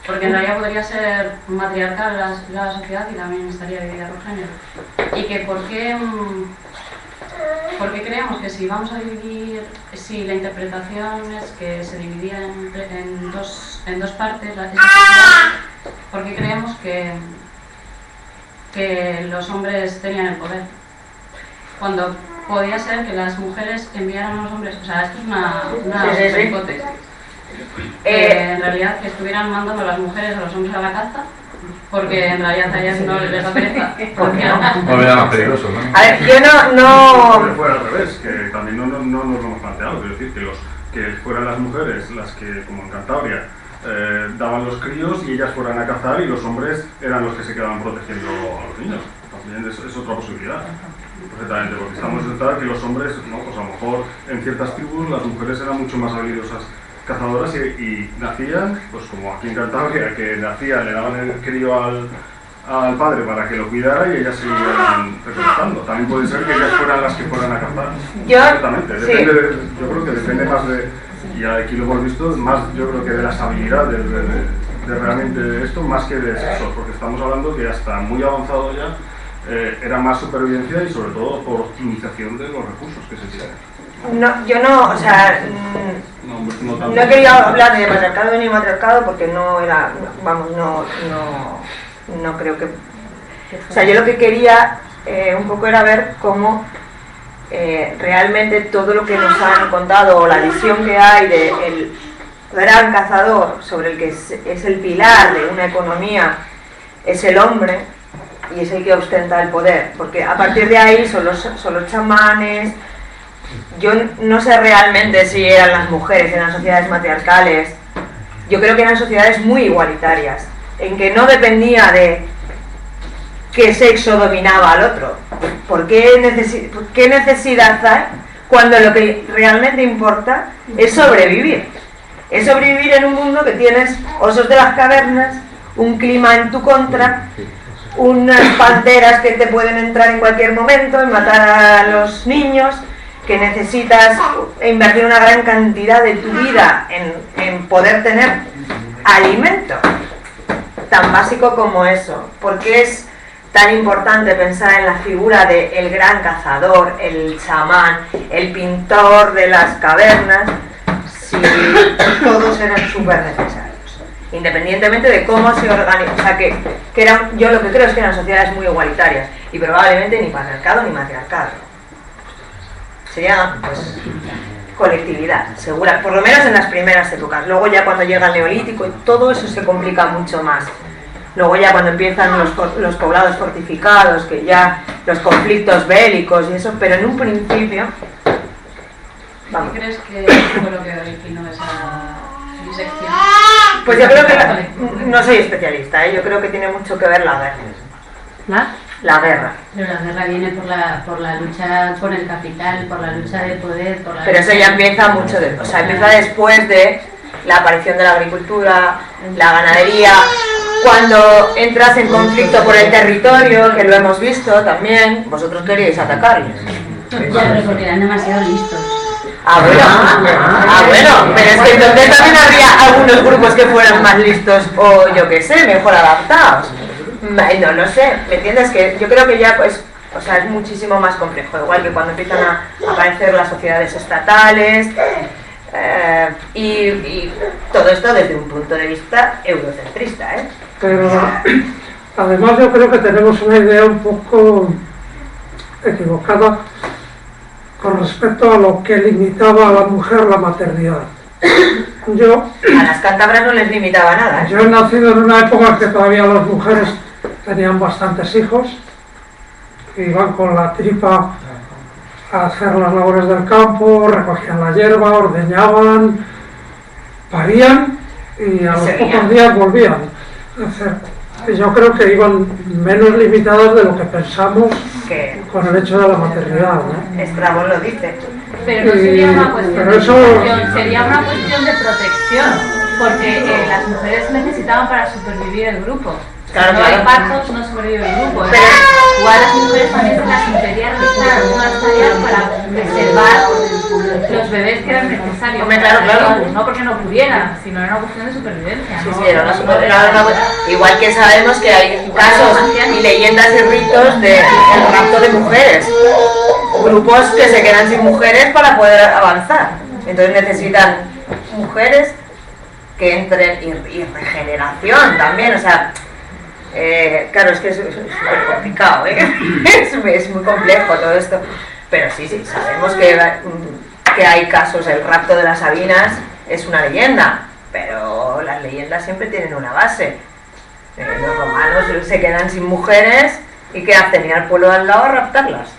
Speaker 18: Porque en realidad podría ser matriarcal la sociedad y también estaría dividida por género. Y que ¿por qué creemos que si vamos a dividir, si la interpretación es que se dividía en dos partes, ¿por qué creemos que los hombres tenían el poder? Cuando podía ser que las mujeres enviaran a los hombres, o sea, esto es una hipótesis. En realidad que estuvieran mandando a las mujeres a los hombres a la caza, porque en realidad a ellas no les da pereza.
Speaker 3: No era más peligroso, ¿no?
Speaker 6: A ver, yo no...
Speaker 7: Pero fuera al revés, que también no nos lo hemos planteado, es decir, que fueran las mujeres las que, como en Cantabria, daban los críos y ellas fueran a cazar y los hombres eran los que se quedaban protegiendo a los niños. También es otra posibilidad. Perfectamente, porque estamos en que los hombres, ¿no? Pues a lo mejor en ciertas tribus las mujeres eran mucho más habilidosas cazadoras y nacían, pues como aquí en Cantabria, que nacían, le daban el crío al padre para que lo cuidara y ellas se iban recolectando. También puede ser que ellas fueran las que fueran a cazar. Exactamente, depende, yo creo que depende más de, y aquí lo hemos visto, más yo creo que de las habilidades de realmente esto, más que de sexo, porque estamos hablando que hasta muy avanzado ya era más supervivencia y sobre todo por optimización de los recursos que se tienen.
Speaker 6: No, yo no, o sea, no he querido hablar ni de patriarcado ni de matriarcado porque no era, vamos, no creo que... O sea, yo lo que quería un poco era ver cómo realmente todo lo que nos han contado o la visión que hay del gran cazador sobre el que es el pilar de una economía es el hombre y es el que ostenta el poder, porque a partir de ahí son los chamanes. Yo no sé realmente si eran las mujeres, eran sociedades matriarcales. Yo creo que eran sociedades muy igualitarias, en que no dependía de qué sexo dominaba al otro. ¿Por qué necesidad hay cuando lo que realmente importa es sobrevivir? Es sobrevivir en un mundo que tienes osos de las cavernas, un clima en tu contra, unas panteras que te pueden entrar en cualquier momento y matar a los niños, que necesitas invertir una gran cantidad de tu vida en poder tener alimento, tan básico como eso. ¿Por qué es tan importante pensar en la figura del gran cazador, el chamán, el pintor de las cavernas, si todos eran súper necesarios? independientemente de cómo se organiza, o sea, que yo lo que creo es que eran sociedades muy igualitarias y probablemente ni patriarcado ni matriarcado. Sería, pues, colectividad, segura, por lo menos en las primeras épocas. Luego ya cuando llega el neolítico y todo eso se complica mucho más. Luego ya cuando empiezan los poblados fortificados, que ya los conflictos bélicos y eso, pero en un principio... Vamos.
Speaker 18: ¿Qué crees que fue lo que originó esa disección?
Speaker 6: Pues yo creo que no soy especialista, yo creo que tiene mucho que ver la guerra. La guerra.
Speaker 18: Pero la guerra viene por la lucha por el capital, por la lucha de poder, por la
Speaker 6: Pero eso ya empieza mucho o sea, empieza después de la aparición de la agricultura, la ganadería, cuando entras en conflicto por el territorio, que lo hemos visto también, vosotros queríais atacarles.
Speaker 1: Ya, pero porque eran demasiado listos.
Speaker 6: Bueno, pero es que entonces también habría algunos grupos que fueran más listos o yo qué sé, mejor adaptados. No lo sé, ¿me entiendes? Que yo creo que ya pues, o sea, es muchísimo más complejo, igual que cuando empiezan a aparecer las sociedades estatales y todo esto desde un punto de vista eurocentrista, ¿eh?
Speaker 8: Pero además yo creo que tenemos una idea un poco equivocada con respecto a lo que limitaba a la mujer la maternidad.
Speaker 6: A las cántabras no les limitaba nada, ¿eh?
Speaker 8: Yo he nacido en una época en que todavía las mujeres tenían bastantes hijos, iban con la tripa a hacer las labores del campo, recogían la hierba, ordeñaban, parían y a los pocos días volvían a hacer. Yo creo que iban menos limitadas de lo que pensamos con el hecho de la maternidad, ¿no?
Speaker 6: Estrabón lo dice.
Speaker 15: Pero no sería una cuestión de protección, sería una cuestión de protección, porque las mujeres necesitaban para supervivir el grupo.
Speaker 6: Claro,
Speaker 15: no hay partos, no sobrevive el grupo. Igual las mujeres también se las impedían realizar algunas tareas para preservar los bebés que eran necesarios.
Speaker 6: Hombre, claro.
Speaker 15: No porque no pudieran, sino era una cuestión de supervivencia.
Speaker 6: Sí, era una igual que sabemos que hay casos y leyendas y ritos del rapto de mujeres. Grupos que se quedan sin mujeres para poder avanzar. Entonces necesitan mujeres que entren y regeneración también, o sea... claro, es que es súper complicado, ¿eh? es muy complejo todo esto, pero sí, sabemos que hay casos, el rapto de las Sabinas es una leyenda, pero las leyendas siempre tienen una base. Los romanos se quedan sin mujeres y ¿qué hacen? Ir al pueblo al lado a raptarlas.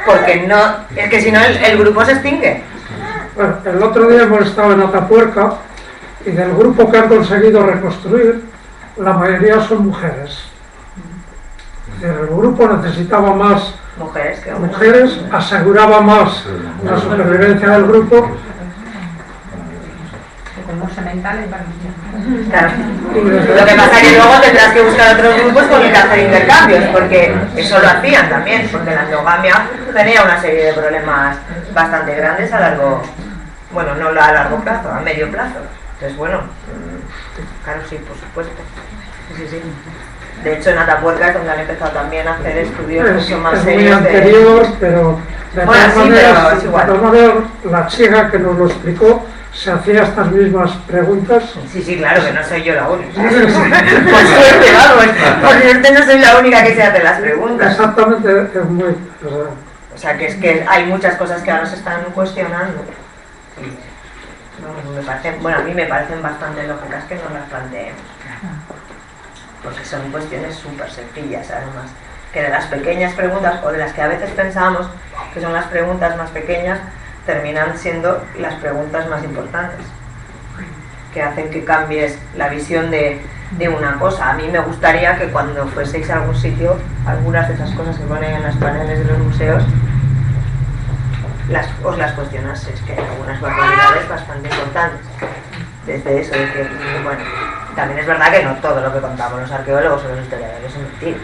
Speaker 6: Porque no, es que si no el grupo se extingue.
Speaker 8: Bueno, el otro día hemos estado en Atapuerca y del grupo que han conseguido reconstruir, la mayoría son mujeres. El grupo necesitaba más mujeres, aseguraba más la supervivencia del grupo.
Speaker 6: Claro. Lo que pasa es que luego tendrás que buscar otros grupos con los que hacer intercambios, porque eso lo hacían también, porque la endogamia tenía una serie de problemas bastante grandes a largo, bueno, no a largo plazo, a medio plazo. Entonces, bueno, claro, sí, por supuesto. Sí. De hecho, en Atapuerca es donde han empezado también a hacer estudios mucho más serios.
Speaker 8: Muy anterior, pero de todas maneras,
Speaker 6: es igual.
Speaker 8: De todas maneras, la chica que nos lo explicó se hacía estas mismas preguntas.
Speaker 6: Sí, claro, que no soy yo la única. Por suerte, vamos, por suerte no soy la única que se hace las preguntas.
Speaker 8: Exactamente, es muy...
Speaker 6: O sea, que es que hay muchas cosas que ahora se están cuestionando. Me parecen, bueno, a mí me parecen bastante lógicas que no las planteemos. Porque son cuestiones súper sencillas, además. Que de las pequeñas preguntas, o de las que a veces pensamos que son las preguntas más pequeñas, terminan siendo las preguntas más importantes, que hacen que cambies la visión de una cosa. A mí me gustaría que cuando fueseis a algún sitio, algunas de esas cosas que ponen en los paneles de los museos, os las cuestionaseis, que hay algunas barbaridades bastante importantes. Desde eso, de que, bueno, también es verdad que no todo lo que contamos los arqueólogos o los historiadores es mentira.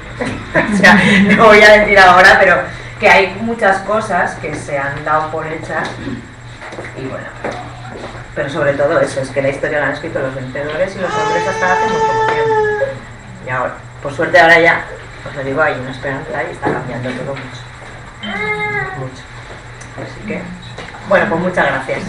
Speaker 6: O sea, no voy a decir ahora, pero que hay muchas cosas que se han dado por hechas y bueno, pero sobre todo eso, es que la historia la han escrito los vencedores y los hombres hasta hace muy poco tiempo. Y ahora, por suerte ahora ya, os lo digo, hay una esperanza y está cambiando todo mucho. Así que, bueno, pues muchas gracias.